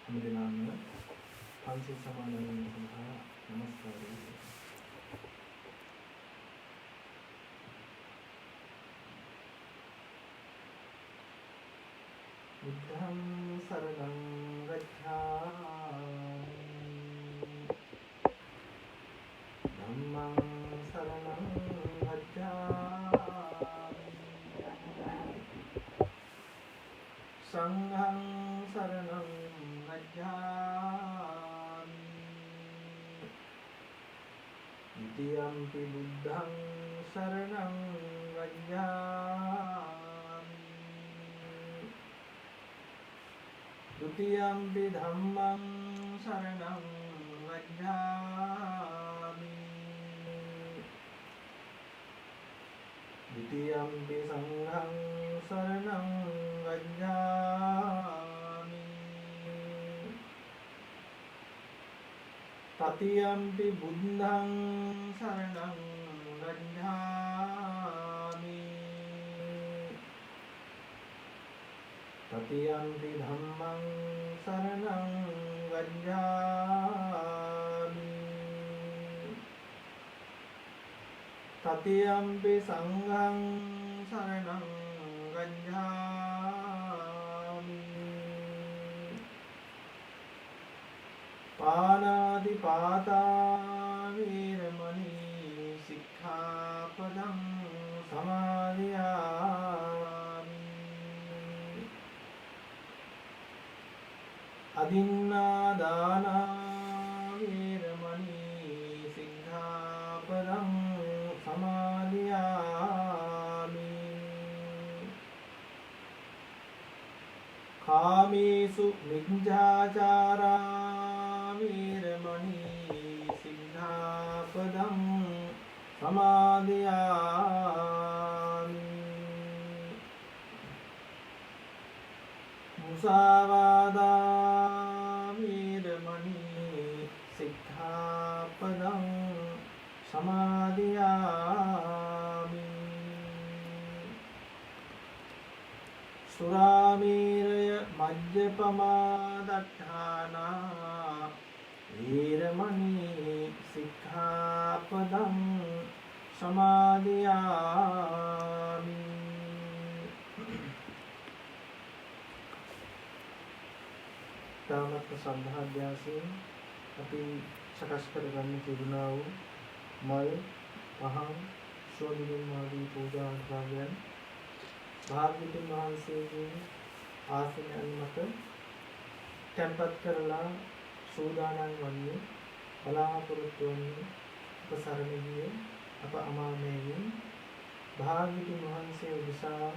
හැමදෙනාම පන්සිල් සමාදන් වීම සඳහා නමස්කාරය. බුද්ධං සරණං ගච්ඡාමි ධම්මං සරණං ගච්ඡාමි සංඝං සරණං ගච්ඡාමි ဒုတိယံ පි බුද්ධං සරණං ගච්ඡාමි ဒုတိယံ පි ධම්මං සරණං ගච්ඡාමි ဒုတိယံ පි සංඝං සරණං ගච්ඡාමි တတိယံ පි බුද්ධං සරණං ගච්ඡාමි တတိယံ පි ධම්මං සරණං ගච්ඡාමි တတိယံ පි සංඝං සරණං ගච්ඡාමි ปานาติปาตา වේරමණී สิกขาปดัง සමාදියාමි อดินนาดานา වේරමණී สิกขาปดัง සමාදියාමි කාමේසු මිච්ඡාචාරා วේරමණී สิกขาปดัง සමාදියාමි มุสาวาทา වේරමණී สิกขาปดัง සමාදියාමි สุราเมรย මජ්ජපමාදට්ඨානා วේරමණී สิกขาปดัง සමාදියාමි තාමත් සද්ධාභ්‍යාසයෙන් අපි සකස් කරගන්න තිබුණා වූ මල් පහන් ශෝධිගුණ ආදී පූජා අනුභවයන් භාග්‍යවතුන් වහන්සේගේ ආසනයන් මත තැන්පත් කරලා සූදානම් වන්නේ බලාපොරොත්තු වන්නේ උපසරණ ගිය අප අමාමේයන් භාග්‍යවතුන් වහන්සේ උදෙසා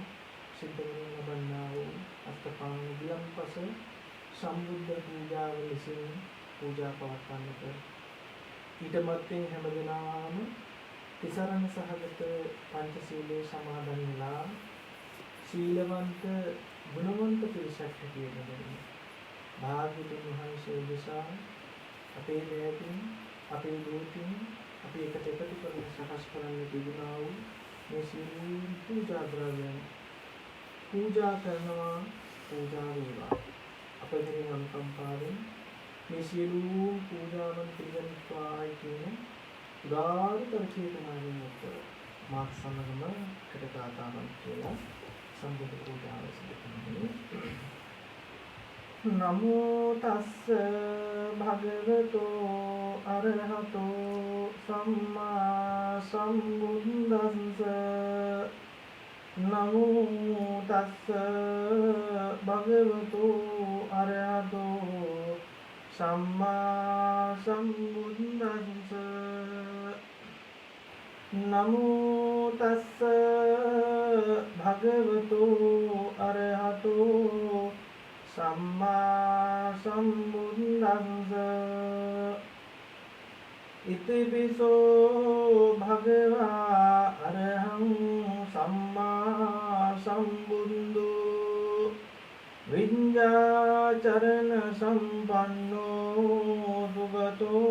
සිද්ධ කරන ලබන්නා වූ අෂ්ටපාණ විලම්පස සම්බුද්ධ පූජාව ලෙසින් පූජා පවත්වන්නට ඊට මත්තෙන් හැමදෙනාම තිසරණ සහගත පංචශීලයේ සමාදන් වෙලා ශීලවන්ත ගුණවන්ත පිරිසක් හැටියට භාග්‍යවතුන් වහන්සේ උදෙසා අපේ දෑතින් අපේ දූතින් අපි එකට එකතු කරගෙන සකස් කරන්න තිබුණා වූ මේ සියලු පූජා ද්‍රව්‍යයන් පූජා කරනවා පූජා වේවා අපගේ අනුකම්පාවෙන් මේ සියලු පූජාවන් පිළිගන්වායි කියන උදාාර චේතනාවෙන් යුක්තව මාත් සමගම කටකාතාවන් කියලා සම්බුද්ධ පූජාව සිදු කරන්නේ. නමෝ තස්ස භගවතෝ අරහතෝ සම්මා සම්බුද්දස්ස නමෝ තස්ස භගවතෝ අරහතෝ සම්මා සම්බුද්දස්ස නමෝ තස්ස භගවතෝ අරහතෝ සම්මා සම්බුද්දස්ස ඉතිපිසෝ භගවා අරහං සම්මා සම්බුද්ධෝ විඤ්ඤාචරණ සම්පන්නෝ සුගතෝ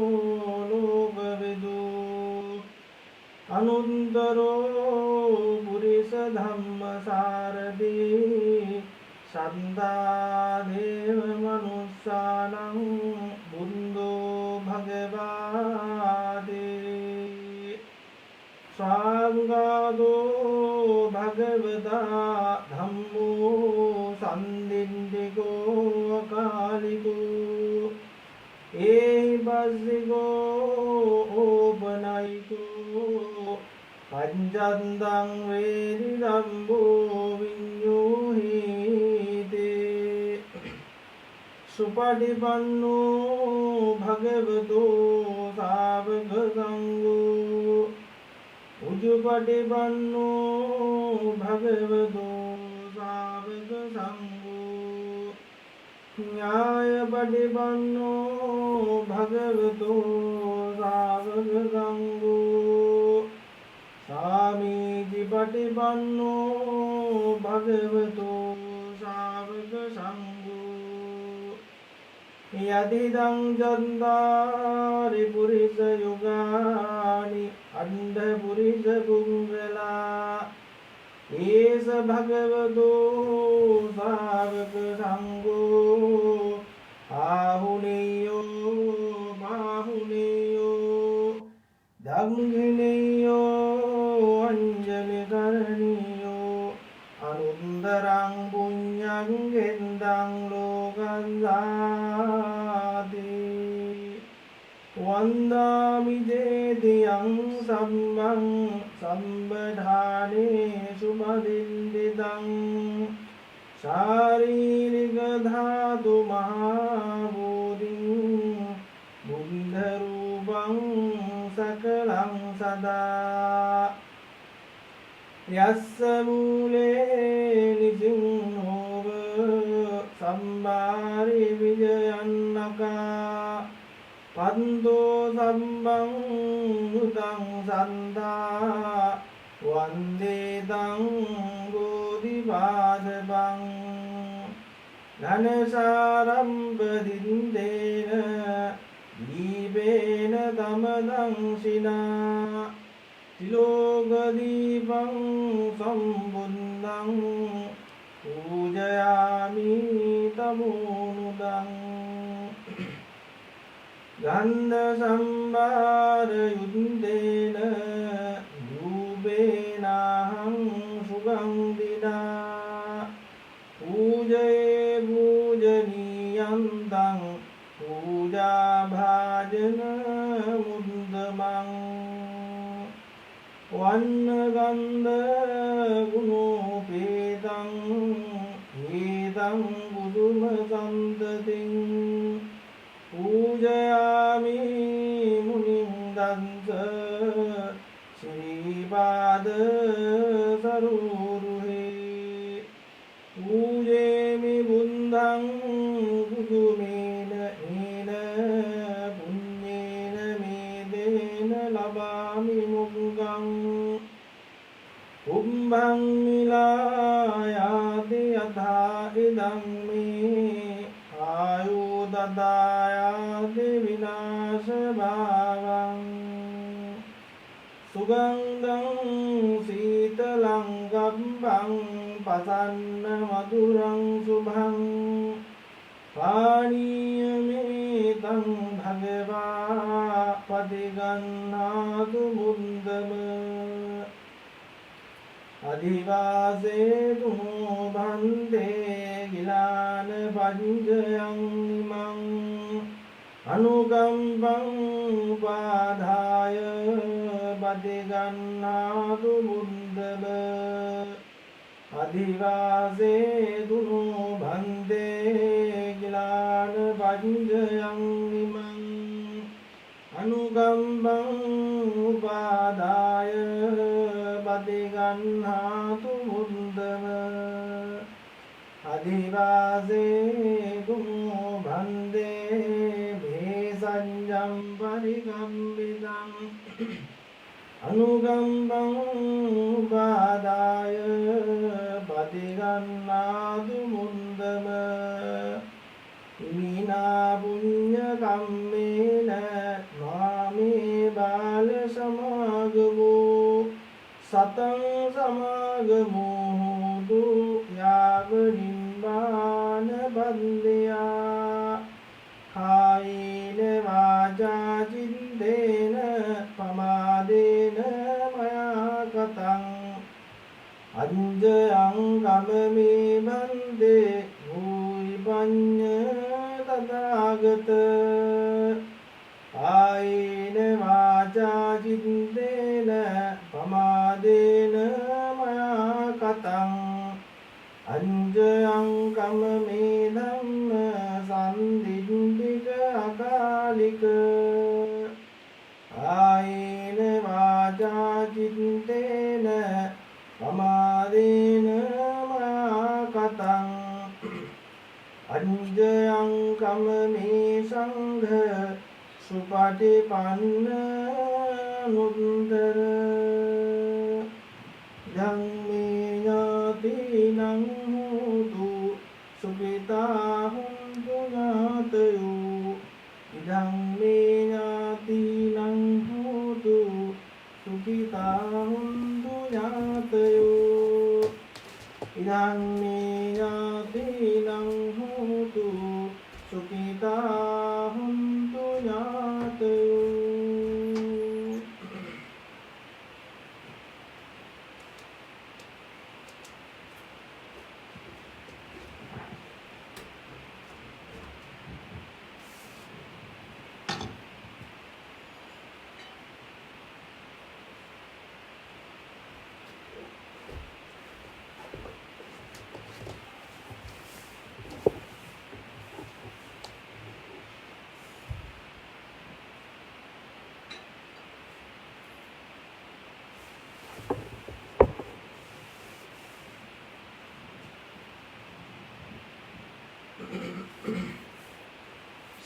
ලෝකවිදු අනුන්තරෝ පුරිස ධම්මසාරදී සන්දා දේව මනුස්සා शरणं बुद्धो भगवादे සංඝාදෝ භගවතා ධම්මෝ සම්දින්දිකෝ අකාලිකෝ ඒහිපස්සිකෝ ඕපනයිකෝ පංචන්දං වේදි ධම්මෝ විඤ්ඤෝහිතේ සුපටිපන්නෝ භගවතෝ සාවක සංඝෝ උජුපටිපන්නෝ භගවතෝ සාවක සංඝෝ ඥායපටිපන්නෝ භගවතෝ සාවක සංඝෝ සාමීචිපටිපන්නෝ භගවතෝ සාවක සංඝෝ යදිදං චන්දාරි පුරිස යුගානි අණ්ඩ පුරිස පුංගලා ඒස භගවතෝ සාවක සංඝෝ ආහුනේයෝ මාහුනේයෝ දංගිනේයෝ අංජලි කරණීයෝ අනුන්දරං පුඤ්ඤං ගෙන්දං ලෝකං වන්දාමි දේදියං සම්මං සම්බධානේ සුමදින්දිදං ශාරීරික ධාතු මහාබෝධින් බුද්ධ රූපං සකලං සදා යස්ස මූලේ නිසිංහෝව සම්මාරි විජයන්නකා පන්දෝ සම්බං මුදං සන්දා වන්දේදං බෝධිපාදබං ධනසාරම්පදින්දේන දීපේන තමදං සිනා තිලෝකදීපං සම්බුද්ධං පූජයාමි තමෝනුදං ගන්ධ සම්භාර යුද්ධේන ධූපේනහං සුගන්ධිනා පූජයේ පූජනීයන්තං පූජා භාජන මුද්දමං වන්න ගන්ධ ගුණෝපේතං හේතං බුදුම සම්දතින් පූජයාමි මුනිං දන්ස ශ්‍රීපාද සරූරුහේ පූජේමි බුද්ධං බුදුමේන හේන පුඤ්ඤේන මේදේන ලබාමි මුග්ගං උම්බං මිලායාති යථා ඉදං මේ ආයුදදායාති විනාශ භාවං සුගන්ධං සීතලං ගම්බං පසන්න මధుරං සුභං පානීයමේතං භගවා පදිගන්නාතු මුන්දම අධිවාසේතු බන්දේ ගිලාන පංජයං ඉමං අනුකම්පං උපාදාය පදිගන්නාතු මුන්දම අධිවාසේතු බන්දේ ගිලාන පංජයං ඉමං අනුකම්පං උපාදාය පදිගන්නාතු මුන්දම අධිවාසේතු බන්දේ භේසඤ්ඤං පරිකම්මිතං අනුකම්පං උපාදාය පදිගන්නාතු මුන්දම ඉමිනා පුඤ්ඤ කම්මේන මාමේ බාල සමාගමෝ සතං සමාගමෝ දු යාව නිම්බාන බන්දයා අංජයං ගමමේ බන්දේ භූයි පඤ්ඤ තථාගත ආයේන වාචා චිත්තේන පමාදේන මයා කතං අංජයං ගමමේ ධම්ම සම්දින්දික අකාලික ආයේන වාචා චිත්තේන පමාදේන මයා කතං අංජයං කමමේ සංඝ සුපටිපන්න නුත්තර ධම්මේ ඥාතිනං හෝතු සුඛිතා හුන්තු ඥාතයෝ ධම්මේ ඥාතිනං හෝතු සුඛිතා හුන්තු ඥාතයෝ ධම්මේ ඥාතිනං හෝතු සුඛිතා හුන්තු ඥාතයෝ.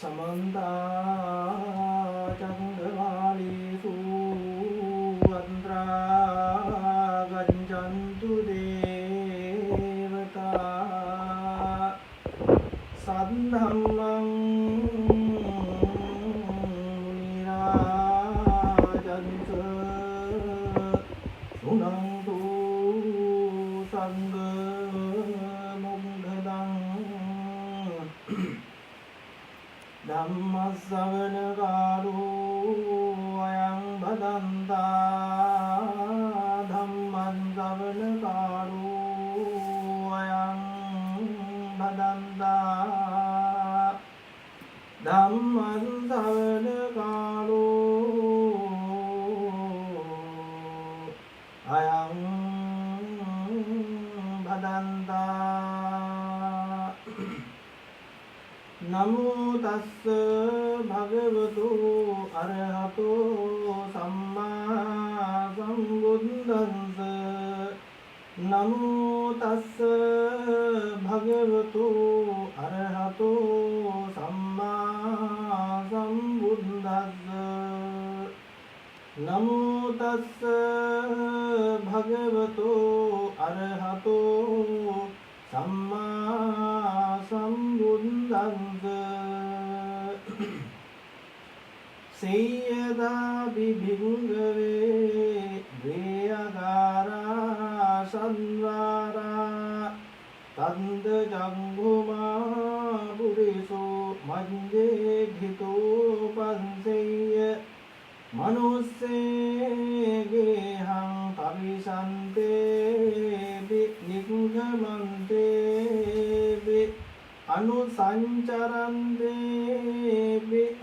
समन्ता चक्रवालेषु अत्रा गच्छन्तु देवता सद्धम्मं मुनिराजन्स शृण्वन्तु संघमुग्धदं ධම්මස්සවනකාරෝ අයං භදන්තා ධම්මං ශ්‍රවණකාරෝ අයං භදන්තා ධම්මං ශ්‍රවණකාරෝ අයං භදන්තා නමෝ තස්ස භගවතු අරහතෝ සම්මා සම්බුද්දස්ස නමෝ තස්ස භගවතු අරහතෝ සම්මා සම්බුද්දස්ස නමෝ තස්ස භගවතු අරහතෝ සම්මා සම්බුද්දස්ස සේයදා විභිංගවේ වේයගාරා සන්වාරා තන්ද ජංගුමා පුරිසෝ මංජේ ඝිතෝ පන්සෙය්‍ය මනුස්සේගේ හං පරිසන්තේ නිග්ගමන්තේ අනුසංචරන්තේ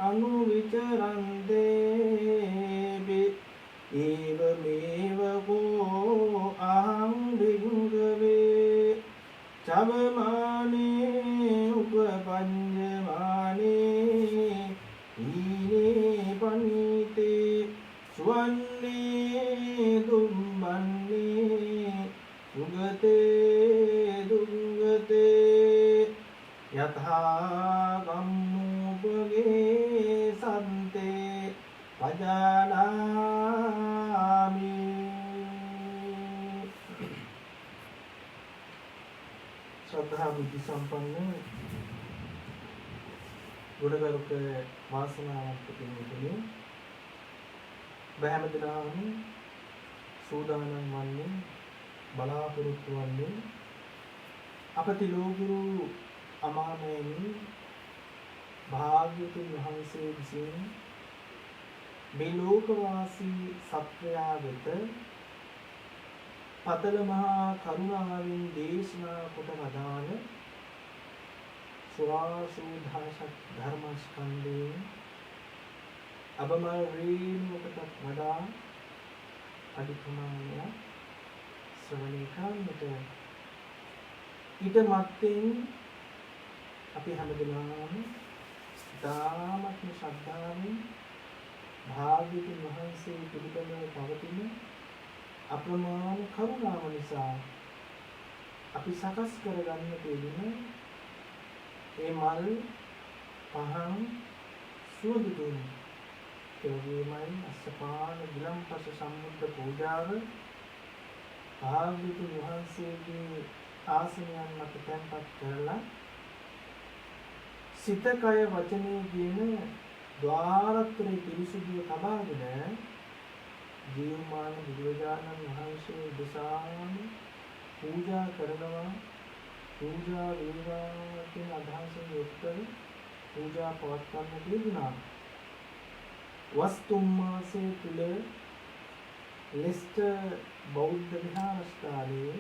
අනුවිචරන්තේ ඒවමේව කෝ අහං භික්ඛවේ චවමානේ උපපඤ්ඤමානේ ඊනේ පනීතේ සුවන්නේ දුම්බන්නේ සුගතේ දුංගතේ යථා ගම්මුපගේ සන්තේ පජානාමි. ශ්‍රද්ධා බුද්ධ සම්පන්න ගුණගරුක වාසනාවන්ත කෙනෙකුනි බහැම දිනාම සූදානම් වන්නේ බලාපොරොත්තු වන්නේ අපති ලෝගුරු අමාමයන් භාග්‍යවතුන් වහන්සේ විසින් මේ ලෝකවාසී සත්වයා වෙත පතල මහා කරුණාවෙන් දේශනා කොට වදාළ සුවාසුදාසක් ධර්මස්කන්ධයෙන් අබමල් රේණුවකට වඩා අඩි ප්‍රමාණයක් ශ්‍රවණය කරන්නට ඊට මත්තෙන් අපි හැමදෙනාම දාමත්ම ශ්‍රද්ධාවෙන් භාග්‍යවතුන් වහන්සේ පිළිබඳව පවතින අප්‍රමාණ කරුණාව නිසා අපි සකස් කරගන්න තියෙන ඒ මල් පහන් සුවඳ තුන ඒ වගේමයි අස්සපාන ගිලම්පස සම්බුද්ධ පූජාව භාග්‍යවතුන් වහන්සේගේ ආසනයන් මත තැන්පත් කරලා සිත කය වචනේ කියන ద్వාරත්‍රේ පිරිසුදුව තබාගෙන ජීවමාන බුදුරජාණන් වහන්සේ දෙසාම පූජා කරනවා පූජා වේවා කියන අදහසින් යුක්තව පූජා පවත්වන්න තිබුණා. වස්තුම් මාසයේ තුල ලෙස්ටර් බෞද්ධ විහාරස්ථානයේ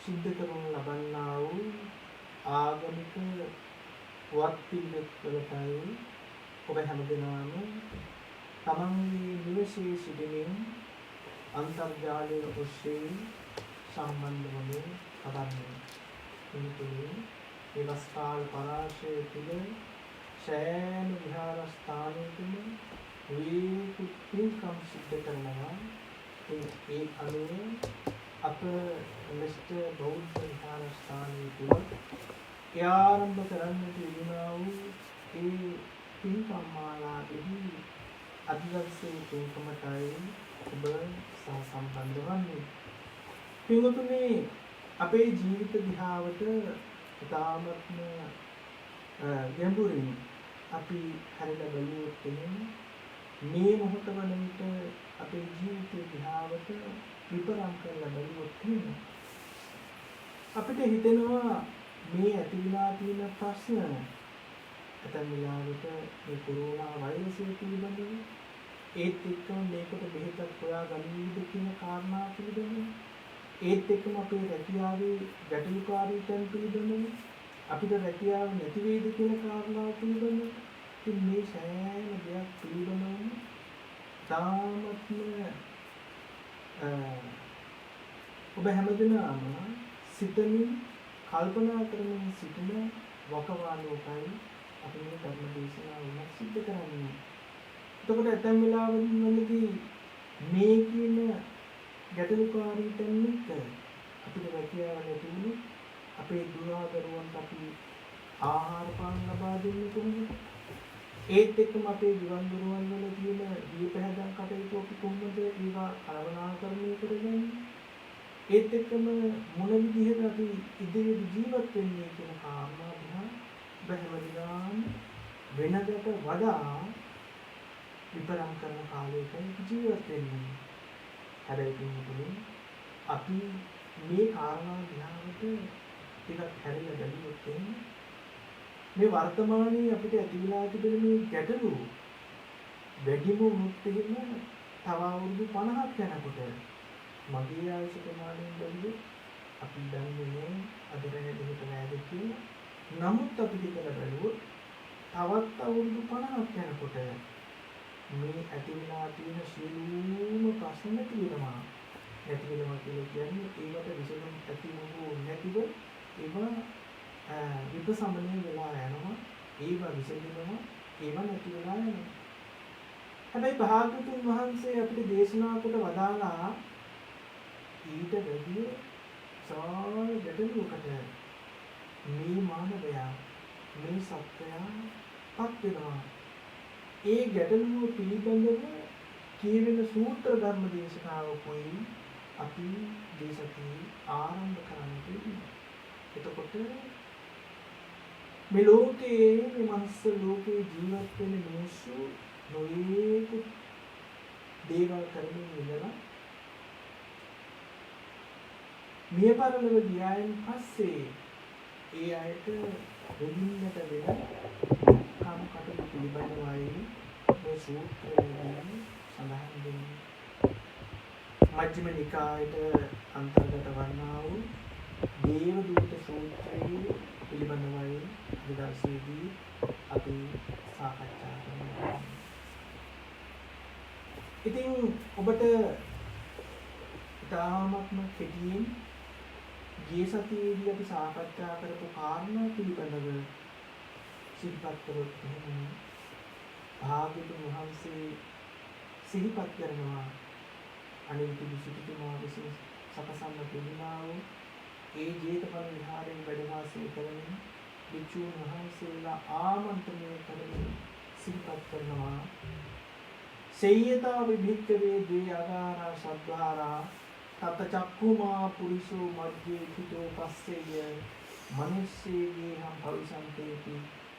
සිද්ධ කරනු ලබන්නා වූ ආගමික වත් පිළිවෙත්වලටයි ඔබ හැමදෙනාම තමන්ගේ නිවසේ සිටමින් අන්තර්ජාලය ඔස්සේ සම්බන්ධ වන කවන්නේ. එනිතුලින් විවස්ථාල් පරාශය තුළ සෑම විහාරස්ථානයකම වේකුත් පින්කම් සිද්ධ කරනවා. ඒ අනුව අප ලෙස්ටර් බෞද්ධ විහාරස්ථානයේ තුළ ආරම්භ කරන්නට යෙදුණා වූ ඒ පින්කම් මාලාවෙහි අද දවසේ පින්කමටයි ඔබ සම්බන්ධ වන්නේ. පින්වතුනි, අපේ ජීවිත දිහාවට ඉතාමත්ම ගැඹුරින් අපි හැරිලා බලුවොත් මේ මොහොත වන විට අපේ ජීවිත දිහාවට විපරම් කරලා බලුවොත් අපිට හිතෙනවා මේ ඇතිවලා තියෙන ප්‍රශ්න ඇතැම් වෙලාවට මේ කොරෝනා වෛරසය පිළිබඳව ඒත් එක්කම මේකට බෙහෙතක් හොයා ගන්නීද කියන කාරණා පිළිබඳව ඒත් එක්කම අපේ රැකියාවේ ගැටලුකාරීතන් පිළිබඳව අපිට රැකියාව නැති වේද කියන කාරණා පිළිබඳව ඉතින් මේ සෑම දෙයක් පිළිබඳව තාමත්ම ඔබ හැමදෙනාම සිතමින් කල්පනා කරමින් සිටින වකවානුවකයි අපි මේ ධර්ම දේශනාව සිද්ධ කරන්නේ. එතකොට ඇතැම් වෙලාවලදී මේ කියන ගැටලුකාරී තැන්ක අපිට රැකියාව නැති වුණොත් අපේ දුරදරුවන්ට අපි ආහාර පාන ලබා දෙන්නේ කොහොමද? ඒත් එක්කම අපේ ජීවන දරුවන් වල තියෙන දීපහැදන් කටයුතු අපි කොහොමද ඒවා කළමනාකරණය කරගන්නේ? ඒත් එක්කම මොන විදිහට අපි ඉදිරියට ජීවත් වෙන්නේ කියන කාරණා දිහා බැලුවම වෙනකට වඩා විපරම් කරන කාලයක ජීවත් වෙන්නේ. හැබැයි පින්වතුනි, අපි මේ කාරණා දිහාවට ටිකක් හැරිලා බලුවොත් මේ වර්තමානයේ අපිට ඇතිවලා තිබෙන මේ ගැටලු වැඩිම වුණොත් එහෙම තව අවුරුදු 50ක් යනකොට මගේ ආයුෂ ප්‍රමාණයෙන් බැලුවොත් අපි දන්නේ අද රැඳ දෙකට වැද කියලා. නමුත් අපි හිතලා බැලුවොත් තවත් අවුරුදු 50ක් යනකොට මේ ඇතිවලා තියෙන සියලුම ප්‍රශ්න තියෙනවා. නැති වෙනවා කියලා කියන්නේ ඒකට විසඳුම් ඇතිවෙන්නේ නැතිව ඒවා විපසමනය වෙලා යනවා. ඒවා විසඳෙනවා. ඒවා නැති වෙලා යනවා. හැබැයි භාග්‍යවතුන් වහන්සේ අපිට දේශනා කොට වදාලා ඊට වැඩි සාර ගැටලුවකට මේ මානවයා මේ සත්‍යය පත් වෙනවා. ඒ ගැටලුව පිළිබඳව කියවෙන සූත්‍ර ධර්ම දේශනාවකුයි අපි දේශකී ආරම්භ කරන්න තියෙනවා. එතකොට මේ ලෝකයේ මේ මනුස්ස ලෝකයේ ජීවත් වෙන මිනිස්සු නොයේක දේවල් කරමින් ඉඳලා මිය පරලොව ගියායින් පස්සේ ඒ අයට දෙන්නට වෙන කම් කටයුතු පිළිබඳවයි මේ සූත්‍රයෙන් සඳහන් වෙන්නේ. මජ්ක්‍ධිම නිකායට අන්තර්ගත වන්නා වූ දේව දූත සූත්‍රයේ පිළිබඳවයි අද දවසේදී අපි සාකච්ඡා කරනවා. ඉතින් ඔබට තාමත්ම කෙටියෙන් ගිය සතියේදී අපි සාකච්ඡා කරපු කාරණා පිළිබඳව සිහිපත් කරොත් එහෙම භාග්‍යවතුන් වහන්සේ සිහිපත් කරනවා අනිත්‍ය විසුද්ධිතුමා විසින් සකසන්න තිබුණා වූ ඒ ජේතවන විහාරයෙන් වැඩ වාසය කරමින් භික්ෂුන් වහන්සේලා ආමන්ත්‍රණය කරමින් සිහිපත් කරනවා සේයතා විභික්කවේ ද්වේ අගාරා සද්ධාරා තත චක්ඛුමා පුරිසෝ මජ්ජේ හිතෝ පස්සේය මනුස්සේගේ හම් භවිසන්තේති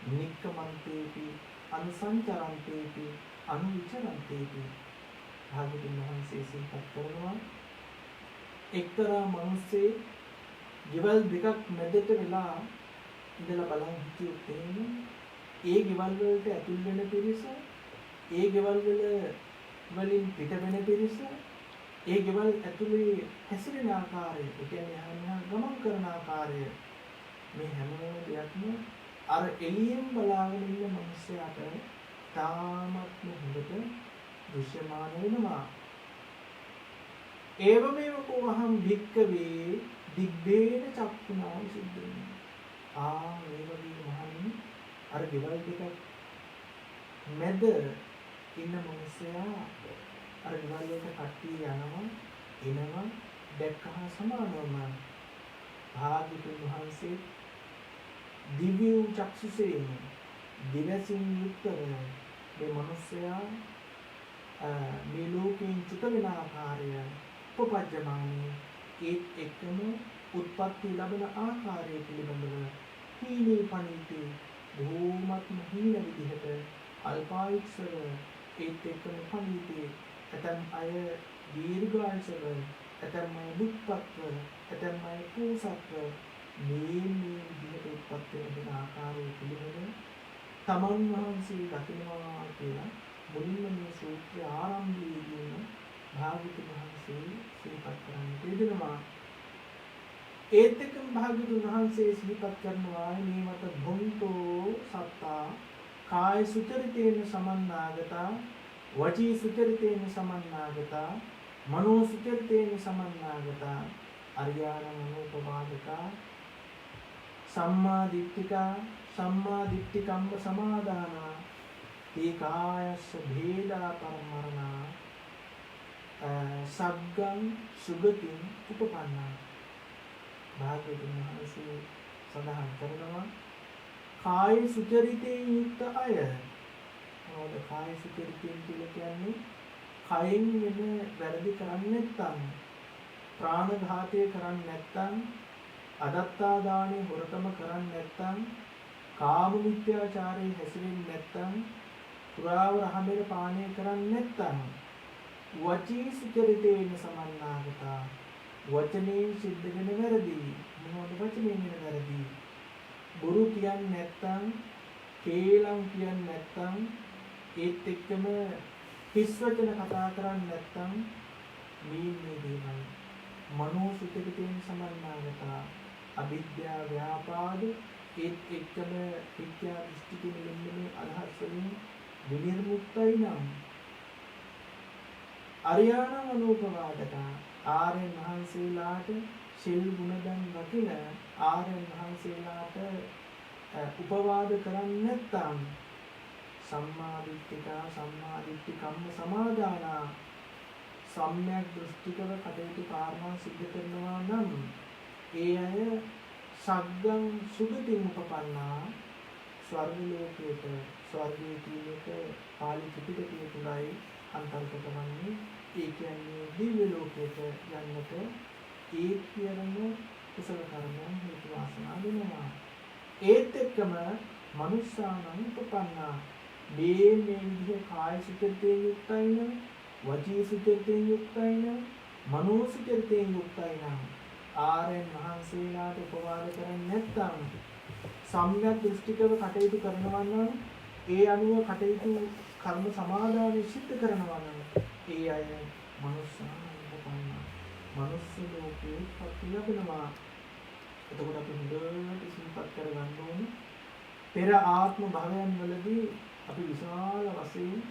නික්කමන්තේති අනුසංචරන්තේති අනුවිචරන්තේති. භාග්‍යවතුන් වහන්සේ සිහිපත් කරනවා එක්තරා මිනිස්සේ ගෙවල් දෙකක් මැදට වෙලා ඉඳලා බලන් හිටියොත් එහෙම ඒ ගෙවල් වලට ඇතුල් වෙන පිරිස ඒ ගෙවල් වලින් පිට වෙන පිරිස ඒ ගෙවල් ඇතුලේ හැසිරෙන ආකාරය, ඒ කියන්නේ යහන ගමන් කරන ආකාරය මේ හැම දෙයක්ම අර එළියෙන් බලාගෙන ඉන්න මිනිස්යාට තාමත් හොඳට දෘශ්‍යමාන වෙනවා. ඒවමේව කෝහම් භික්කවේ දිබ්බේන චක්ඛුනා විසුද්ධිය. මේ වගේ මහණනි අර ගෙවල් දෙකක් මැද ඉන්න මිනිසයා අර ගෙවල් වලට කට්ටිය එනවා දැක්කහම සමානවම භාග්‍යවතුන් වහන්සේ දිව්‍ය චක්ෂුසේන දිවසින් යුක්තව මේ මිනිසයා මේ ලෝකයෙන් චුත වෙන ආකාරය උපපජ්ජමානී ඒත් එක්කම උත්පත්ති ලැබෙන ආකාරය පිළිබඳව හීනේ පණිතේ බොහෝමත්ම හීන විදිහට අල්පායුක්සව ඒත් එක්කම පණිතේ ඇතම් අය දීර්ඝායුෂව ඇතම් අය දුක්පත්ව ඇතම් අය කුසත්ව මේ විදිහට උත්පත්ති ලැබෙන ආකාරය පිළිබඳව තමන් වහන්සේ දකිනවා කියලා මුලින්ම මේ සූත්‍රය ආරම්භයේදීම භාග්‍යවතුන් වහන්සේ සිහිපත් කරන්නට යෙදෙනවා. ඒත් එක්කම භාග්‍යවතුන් වහන්සේ සිහිපත් කරනවා මේ මත භුන්තෝ සත්තා කාය සුචරිතේන සමන්නාගතා වචී සුචරිතේන සමන්නාගතා මනෝ සුචරිතේන සමන්නාගතා අරියාණං අනුපවාදකා සම්මා දිට්ඨිකම්ම සමාදානා ඒකායස්ස භේදා පරමරණා සග්ගං සුගතින් උපපන්නා. භාග්‍යවතුන් වහන්සේ සඳහන් කරනවා කාය සුචරිතයෙන් යුක්ත අය. මොකද කාය සුචරිතයෙන් කියන්නේ කයෙන් වෙන වැරදි කරන්නේ නැත්නම් ප්‍රාණඝාතය කරන්නේ නැත්නම් අදත්තා දානේ හොරකම කරන්නේ නැත්නම් කාම මිත්‍යාචාරයේ හැසිරෙන්නේ නැත්නම් පුරාව රහමෙර පානය කරන්නේ නැත්නම් වචී සුචරිතේන සමන්නාගතා වචනේ සිද්ධ වෙන වැරදි මොනවද වචනේ වෙන වැරදි බොරු කියන්නේ නැත්නම් කේලම් කියන්නේ නැත්නම් ඒත් එක්කම හිස් වචන කතා කරන්නේ නැත්නම් මේ දේවල් මනෝ සුචරිතේන සමන්නාගතා අවිද්‍යා ව්‍යාපාද ඒත් එක්කම විද්‍යා දෘෂ්ටි දෙන්නේ අදහස් වලින් විනිර්මුක්තයි නම් අරියාණං අනුපවාදකා ආර්යයන් වහන්සේලාට සිල් ගුණයන් රකින ආර්යයන් වහන්සේලාට උපවාද කරන්නේ නැත්නම් සම්මා දිට්ඨිකම්ම සමාදානා සම්‍යක් දෘෂ්ටිකව කටයුතු කාරණා සිද්ධ කරනවා නම් ඒ අය සග්ගං සුගතින් උපපන්නා ස්වර්ග ලෝකයට ස්වර්ගයේ තියෙක පාලි ත්‍රිපිටකයේ තුලයි අන්තර්ගත වන්නේ. ඒ කියන්නේ දිව්‍ය ලෝකයට යන්නට ඒ කියනම කුසල කර්මයන් හේතු වාසනා වෙනවා. ඒත් එක්කම මනුෂ්‍යානං උපපන්නා මේ විදිහේ කාය සුචරිතයෙන් යුක්තයි නම් වචී සුචරිතයෙන් යුක්තයි නම් මනෝ සුචරිතයෙන් යුක්තයි නම් ආර්යයන් වහන්සේලාට උපවාද කරන්නේ නැත්නම් සම්‍යක් දෘෂ්ටිකව කටයුතු කරනවා නම් ඒ අනුව කටයුතු කර්ම සමාදානය සිද්ධ කරනවා නම් ඒ අය මනුෂ්‍යානං උපපන්නා මනුස්ස ලෝකේ උත්පත්ති ලැබෙනවා. එතකොට අපි හොඳට සිහිපත් කරගන්න ඕනේ. පෙර ආත්ම භවයන් වලදී අපි විශාල වශයෙන්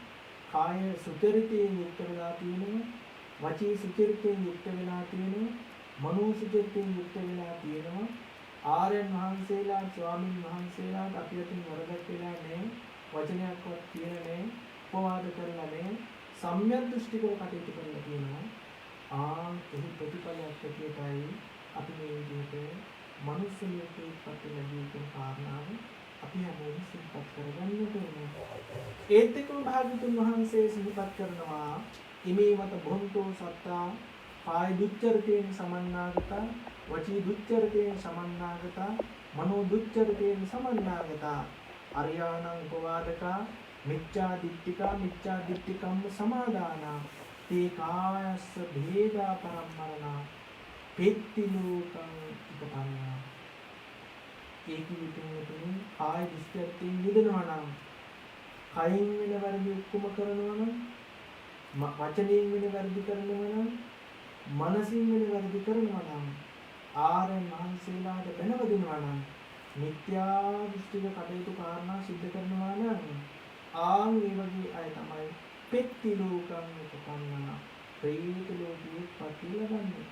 කාය සුචරිතයෙන් යුක්ත වෙලා තියෙනවා. වචී සුචරිතයෙන් යුක්ත වෙලා තියෙනවා. මනෝ සුචරිතයෙන් යුක්ත වෙලා තියෙනවා. ආර්යයන් වහන්සේලා ස්වාමින් වහන්සේලාට අපි අතින් වරදක් වෙලා නැහැ. වචනයක්වත් කියලා නැහැ. උපවාද කරලා නැහැ. සම්‍යක් දෘෂ්ටිකව කටයුතු කරලා තියෙනවා. එහි ප්‍රතිඵලයක් ඇටියටයි අපි මේ විදිහට මනුස්ස ලෝකේ උත්පත්ති ලැබී කියන කාරණාව අපි හැමෝම සිහිපත් කරගන්න ඕනේ. ඒත් එක්කම භාග්‍යතුන් වහන්සේ සිහිපත් කරනවා ඉමේවත බොන්තෝ සත්තා කාය දුච්චරිතේන සමන්නාගතා වචී දුච්චරිතේන සමන්නාගතා මනෝ දුච්චරිතේන සමන්නාගතා අරියාණං උපවාදකා මිච්ඡා දිට්ඨිකම්ම සමාදානා තේ කායස්ස භේදා පරම්මරණා පෙත්ති ලෝකං උපපන්නා. ඒකී විතුනේ කාය දුස්චරිතයෙන් නිදනවා නම් කයින් වෙන වැරදි ඔක්කොම කරනවා නම් වචනයෙන් වෙන වැරදි කරනවා නම් මනසින් වෙන වැරදි කරනවා නම් ආර්යයන් වහන්සේලාට බැනවදිනවා නම් මිත්‍යා දෘෂ්ටික කටයුතු කාරණා සිද්ධ කරනවා නම් මේ වගේ අය තමයි පෙත්ති ලෝකං උපපන්නා ප්‍රේත ලෝකයේ ප්‍රතිලබන්නේ.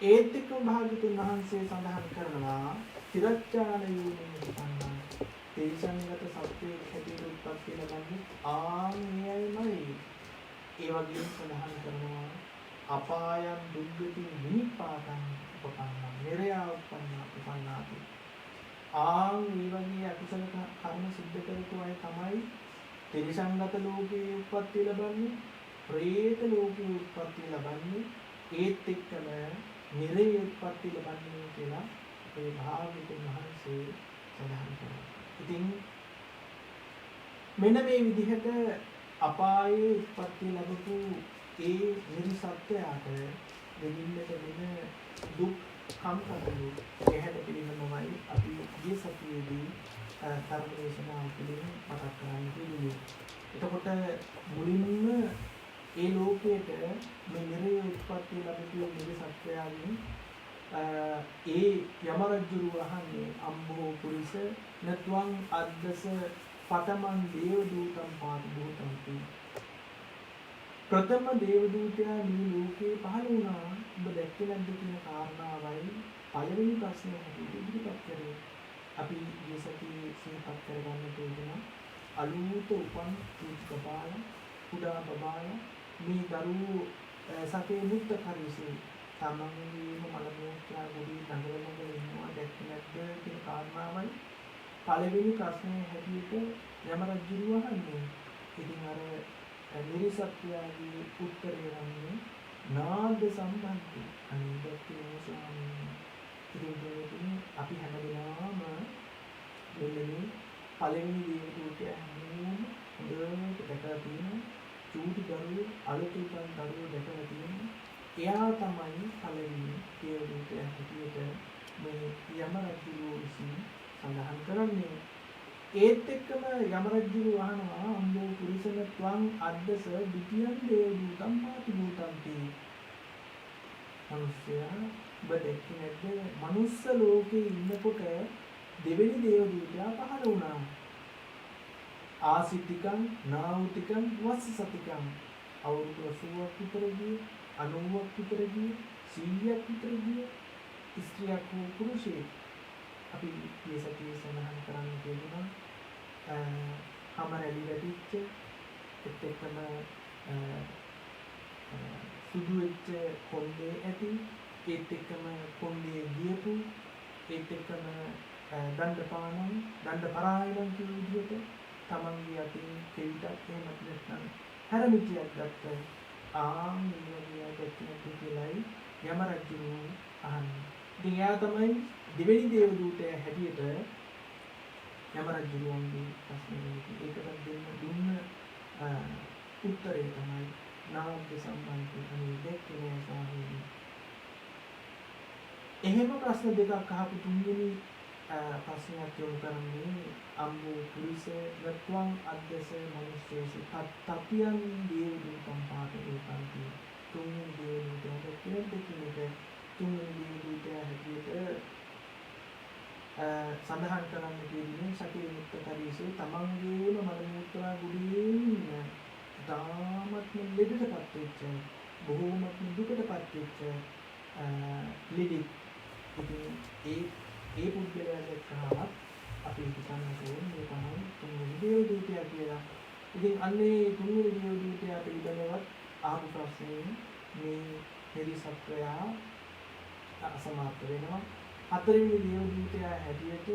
ඒත් එක්කම භාග්‍යතුන් වහන්සේ සඳහන් කරනවා තිරච්ඡාන යෝනින් උපන්නා තේසංගත සත්‍යයේ හැටියට උත්පත්ති ලබන්නේ මේයමයි. ඒ වගේම සඳහන් කරනවා අපායන් දුක්ගති විනිපාතං උපපන්නා නිරයා උපන්නාති. මේ වගේ අකුසල කර්ම සිද්ධ කරපු අය තමයි තිරිසංගත ලෝකයේ උත්පත්ති ලබන්නේ, ප්‍රේත ලෝකයේ උත්පත්ති ලබන්නේ, ඒත් එක්කම නිරේ උත්පත්ති ලබන්නේ කියලා ඒ භාග්‍යවතුන් වහන්සේ සඳහන් කරනවා. ඉතින් මෙන්න මේ විදිහට අපායේ උත්පත්ති ලැබපු ඒ නිර්සත්‍යයට දෙවින්නට වෙන දුක් කම්කටොළු එහෙට පිළිමමයි අපි ගිය සතියේදී ධර්ම දේශනාව පිළිබඳව මතක් කරන්න කිව්වේ. එතකොට මුලින්ම ඒ ලෝකයට මේ නිරේ උත්පත්ති ලැබපු නිර්සත්‍යයන් ඒ යමරජුරු අහන්නේ අම්බෝ පුරිස නත්වං අද්දස පතමන් දේව දූතම් පාති භූතම්ති. ප්‍රථම දේව දූතයා මේ ලෝකේ පහළ වුණා. ඔබ දැක්කේ නැද්ද කියන කාරණාවයි පළවෙනි ප්‍රශ්නේ හැටියට ඉදිරිපත් කරේ. අපි මේ සතියේ සිහිපත් කරගන්න තියෙනවා අලුත උපන් බබාල කුඩා බබාල මේ දරුවෝ සතේ මුත්ත කරිසි තමන්ගේම මල මූත්‍රා ගොඩි දඟලනක ඉන්නවා දැක්කේ නැද්ද කියන කාරණාවයි පළවෙනි ප්‍රශ්නේ හැටියට යම රජුව අහන්නේ. ඉතින් අර නිරිසත්‍යයේ උත්තරේ වන්නේ නාද සම්බන්ධයි අනිදත්තේ ස්වාමීන්. ඉතින් අපි හැමදෙනාම මෙන්න පළවෙනි දේවදූතය හැමෝම හොඳට දැකලා තියෙනවා. චූටි දරුවෝ අලුත් උපන් දරුවෝ දැකලා තියෙනවා. එයා තමයි පළවෙනි දේවදූතය හැටියට මේ යම රජු විසින් සඳහන් කරන්නේ. ඒත් එක්කම යම රජු අහනවා අම්බෝ පුරිසන ත්වං අද්දස ද්විතියං දේවදූතම් පාති භූතම්ති. මනුස්සයා ඔබ දැක්කේ නැද්ද මනුස්ස ලෝකේ ඉන්නකොට දෙවෙනි දේවදූතයා පහළ වුණා. ආසිතිකං නාඋතිකං වස්ස සතිකං අවුරුදු 80ක් විතර ගිය 90ක් විතර ගිය 100ක් විතර ගිය ස්ත්‍රියක් හෝ පුරුෂයෙක් අපි මේ සතියේ සඳහන් කරන්න කියනවා කමරැලි වැටිච්ච එක්කම සුදු වෙච්ච කොණ්ඩේ ඇති ඒත් එක්කම කොණ්ඩේ ගියපු ඒත් එක්කම දණ්ඩ පරායනන් කියන විදිහට තමන්ගේ අතින් කෙවිතක් එහෙම නැත්නම් හැරමිටියක් ගත්ත මේ වගේ කියලායි යම රජු අහන්නේ. ඉතින් එයා තමයි දෙවෙනි දේවදූතයා හැටියට යම රජුගේ ප්‍රශ්නේ ඒකට දුන්න උත්තරේ තමයි නාම සම්බන්ධ අනිදෙකේ සාහිණි. එහෙම ප්‍රශ්න දෙකක් අහපු තුන්වෙනි ප්‍රශ්නයක් යොමු කරන්නේ අම්බෝ පුරිස නත්වං අද්දස මනුස්සේසි තත්තියන් දේවදූතම් පාති භූතම්ති. තුන්වෙනි දේව දූතයාට කියන එක තුන්වෙනි දේව දූතයා හැටියට සඳහන් කරන්න කියන්නේ සකේ මුත්ත පරිසෝ තමන්ගේම මල මුත්‍රා ගුඩියෙන් දාමත්ම ලෙඩටපත් වෙච්ච බොහෝමත්ම දුකටපත් වෙච්ච ලෙඩි. ඉතින් ඒ පුද්ගලයා දැක්කහම අපි හිතන්න ඕනේ මේ තමයි තුන්වෙනි දේව දූතයා කියලා. ඉතින් අන්නේ තුන්වෙනි දේව දූතයා පිළිබඳව ආපු ප්‍රශ්නේ මේ නිරිසත්වයා අසමර්ථ වෙනවා. හතරවෙනි දේව දූතයා හැටියට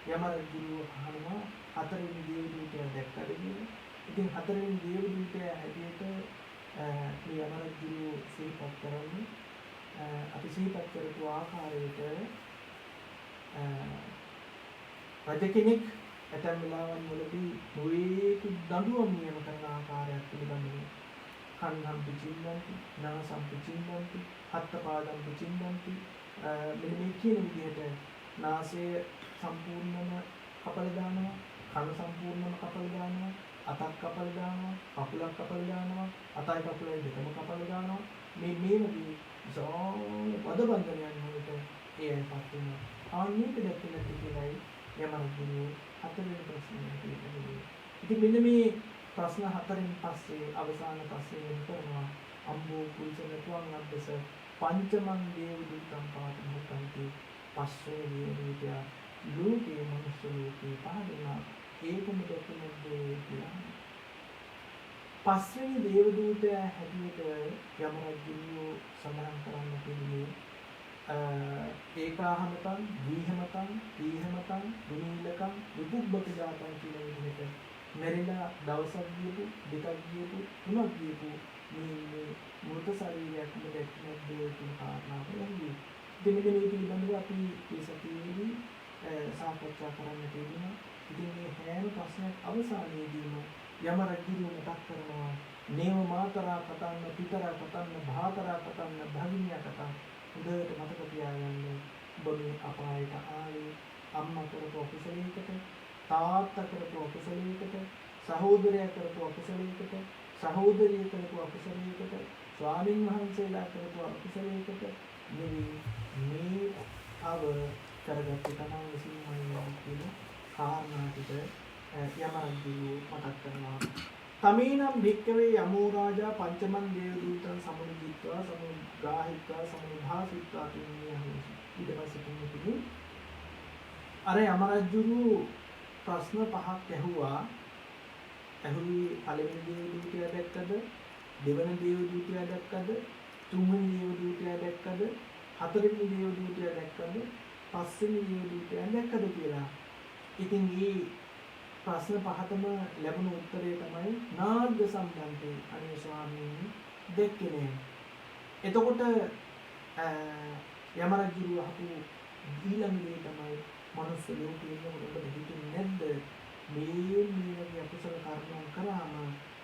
යම රජුව අහනවා හතරවෙනි දේව දූතයා දැක්කද කියලා. ඉතින් හතරවෙනි දේව දූතයා හැටියට මේ යම රජුව සිහිපත් කරන්නේ අපි සිහිපත් කරපු ආකාරයට රජ කෙනෙක් ඇතැම් වෙලාවන් වලදී මොවේකු දඬුවම් නියම කරන ආකාරයක් පිළිබඳව කන්නම් පිචින්නන්ති නාසම් පිචින්නන්ති හත්පාදම් පිචින්නන්ති මෙන්න මේ කියන විදිහට නාසය සම්පූර්ණම කපලා දානවා, කන සම්පූර්ණම කපලා දානවා, අතක් කපලා දානවා, කකුලක් කපලා දානවා, අතයි කකුලයි දෙකම කපලා දානවා. මේ වගේ වදබන්ධනයන් වලට ඒපත් වෙනවා. ආන්නේක දැක්කේ නැති කියලායි යමරුදුනේ හතරවෙනි ප්‍රශ්නේ පිළිගන්නේ. ඉතින් මෙන්න මේ ප්‍රශ්න හතරෙන් පස්සේ අවසාන ප්‍රශ්නේ කරනවා අම්බෝ කුල්සනතුන් අද්දස පංචමං දේව දූතං පාඨමුක්ඛන්ති පස්සේ දේව දූතයා ලෝකේ මනුෂ්‍ය ලෝකේ පහදලා ඒකම දැක්කේ කියලා. පස්වෙනි දේව දූතයා හැටියට යම රජු සඳහන් කරන්න පිළිමේ ඒකාහමතං දීහමතං දීහමතං දුනීලකං විපුබ්බක ජාතං කියන විදිහට මෙරිලා දවසක් ගියපු දෙකක් ගියපු තුනක් ගියපු මේ මෘත ශරීරයක් දැක්කේ කියන කාරණාව ලැබුණේ. ඉතින් මේ පිළිබඳව අපි මේ සතියේදී සාකච්ඡා කරන්න තියෙනවා. ඉතින් මේ හැම ප්‍රශ්නයක් අවසානයේදීම යම රජු මතක් කරනවා නේව මාතරා කතන්න පිතරා කතන්න භාතරා කතන්න භගිනියා කතන්න හොඳට මතක තියාගන්න. ඔබ මේ අපායට ආවේ අම්මා කරපු අකුසලයකට, තාත්තා කරපු අකුසලයකට, සහෝදරයා කරපු අකුසලයකට, සහෝදරිය කරපු අකුසලයකට, ස්වාමීන් වහන්සේලා කරපු අකුසලයකට නෙවෙයි මේ අව කරගත්ත තමන් විසින්මයි කියන කාරණා ටික යම රජු මතක් කරනවා. තමේනම් භික්කවේ යමෝ රාජා පංචමන් දේව දූතං සමුදිත්වා සමුග්‍රාහිත්වා සමුභාසිත්වා තුන්නියහි. ඊට පස්සේ තුන්වෙනි අර යම රජු ප්‍රශ්න පහක් ඇහුවා. ඇහුවේ පළවෙනි දේව දූතයා දැක්කද, දෙවන දේව දූතයා දැක්කද, තුන්වෙනි දේව දූතයා දැක්කද, හතරවෙනි දේව දූතයා දැක්කද, පස්වෙනි දේව දූතයා දැක්කද කියලා. ඉතින් මේ ප්‍රශ්න පහතම ලැබුණු උත්තරය තමයි නාග සම්බන්ධේ අනේ ස්වාමීන් දැක්කේ නෑ. එතකොට යම රජු අහපු ඊළඟ දේ තමයි මනුස්ස ලෝකයේ ඔබට හිතුනේ නැද්ද මේ වගේ අකුසල කර්මයන් කරාම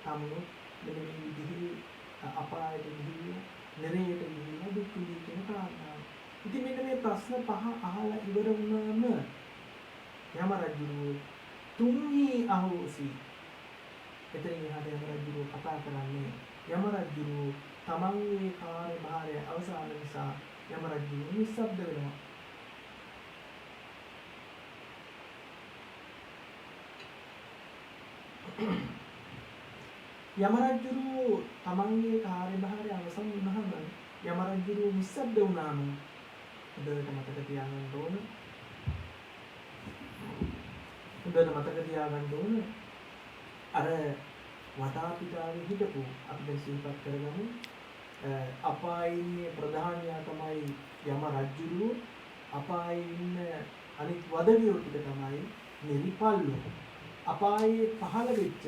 තමයි මෙන්න මේ විදිහේ අපායට ගිහින් නරයට ගිහින් දුක් විඳින කියන කාරණා. ඉතින් මෙන්න මේ ප්‍රශ්න පහ අහලා ඉවර වුණාම යම රජු තුන්හි අහෝසි. එතනින් එහාට යම රජු කතා කරන්නේ යම රජු තමන්ගේ කාර්යභාරය අවසන් නිසා යම රජු නිස්සබ්ද වෙනවා. යම රජු තමන්ගේ කාර්යභාරය අවසන් වුණාම යම රජු නිස්සබ්ද වුණාම හොඳට මතක තියාගන්න ඕන. අර වටා පිටාවේ හිටපු අපි දැන් සිහිපත් කරගමු. අපායේ ප්‍රධානියා තමයි යම රජු. අපායේ ඉන්න අනිත් වදවියෝ ටික තමයි නිරිපල්ලු. අපායේ පහළ වෙච්ච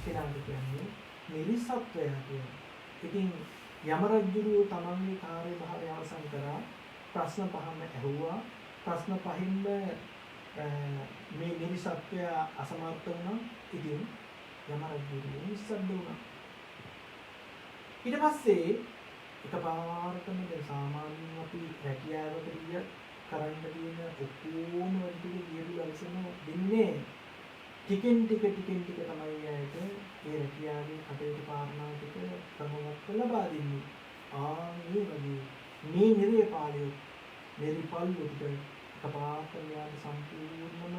කෙනාට කියන්නේ නිරිසත්වයා කියලා. ඉතින් යම රජු තමන්ගේ කාර්යභාරය අවසන් කරා. ප්‍රශ්න පහම ඇහුවා. ප්‍රශ්න පහින්ම මේ නිරිසත්වයා අසමර්ථ වුණා. ඉතින් යම රජු නිස්සබ්ද වුණා. ඊට පස්සේ එකපාරටම දැන් සාමාන්‍යයෙන් අපි රැකියාවකට ගිය කරන්න තියෙන ඔක්කොම වැඩි ගියපු දවසම දෙන්නේ ටිකෙන් ටික තමයි ඇයට ඒ රැකියාවේ කටයුතු කාරණා ටික ක්‍රමවත් ලබා දෙන්නේ. මේ වගේ මේ නිරේපාලය නිරිපල්ලු ටික එකපාරට යාට සම්පූර්ණම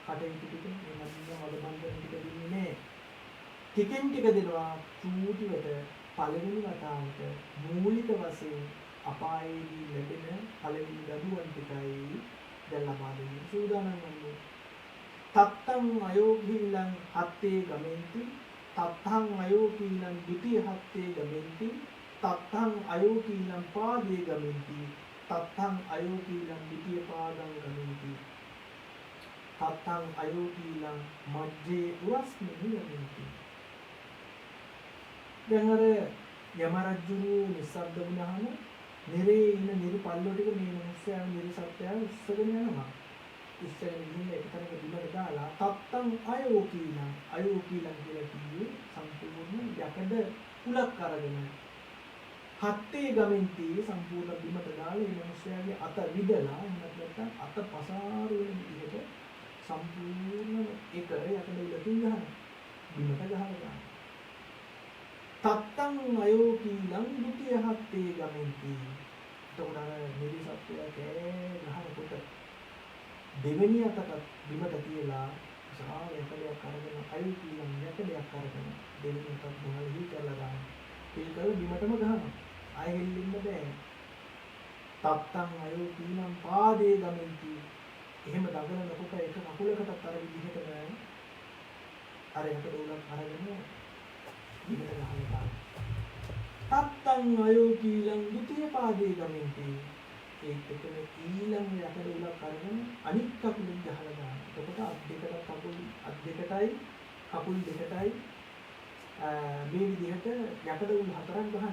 කටයුතු ටික මේ මධ්‍යම වදබන්ධන ටික දෙන්නේ නැහැ. ටිකෙන් ටික දෙනවා චූටිවට පළවෙනි වතාවට මූලික වශයෙන් අපායේදී ලැබෙන පළවෙනි දඩුවම් ටිකයි දැන් ලබා දෙන්නේ. සූදානම් වන්නේ තත්තං අයෝගීලං හත්තේ ගමෙන්ති තත්තං අයෝගීලං ද්විතීය හත්තේ ගමෙන්ති තත්තං අයෝගීලං පාදේ ගමෙන්ති තත්තං අයෝගීලං ද්විතීය පාදං ගමෙන්ති තත්තං අයෝගීලං මජ්ජේ උරස්මිනි ගමෙන්ති. දැන් අර යම රජුගේ නිස්සබ්ද වුණාම නිරේ ඉන්න නිර්පල්ලෝ ටික මේ මිනිස්සයා නිර්සත්‍යය ඉස්සගෙන යනවා. ඉස්සගෙන ගිහින් එකතැනක බිමට දාලා තත්තං අයෝකීලං කියලා කිව්වේ සම්පූර්ණ යකඩ කුලක් අරගෙන හත්තේ ගමෙන්ති සම්පූර්ණ බිමට දාලා මේ මිනිස්සයාගේ අත විදලා එහෙම නැත්නම් අත පසාරු වෙන විදිහට සම්පූර්ණ එක යකඩ උලකින් ගහනවා. බිමට ගහනවා. තත්තං අයෝකීලං ဒ ුතිය හත්තේ ගමෙන්ති. එතකොට අර නිරිසත්‍යය කෑ ගහනකොට දෙවෙනි අතට බිමට තියලා සාල යකඩයක් අරගෙන අයෝකීලං යකඩයක් අරගෙන දෙවෙනි අතට බහලා හි කරලා දානවා. ඒක බිමටම ගහනවා. ආයෙ හෙල්ලෙන්න බෑ. තත්තං අයෝකීලං පාදේ ගමෙන්ති. එහෙම දඟලනකොට එක කකුලකටත් අර විදිහට බෑ. අර යකඩ උලක් අරගෙන තත්තං අයෝකීලං ဒ ුතිය පාදේ ගමෙන්ති. ඒත් එකම ඊළඟ යකඩ උලක් අරගෙන අනිත් කකුලෙන් ගහලා දානවා. එතකොට අත් දෙකටයි කකුල් දෙකටයි මේ විදිහට යකඩ උල් හතරක් ගහනවා.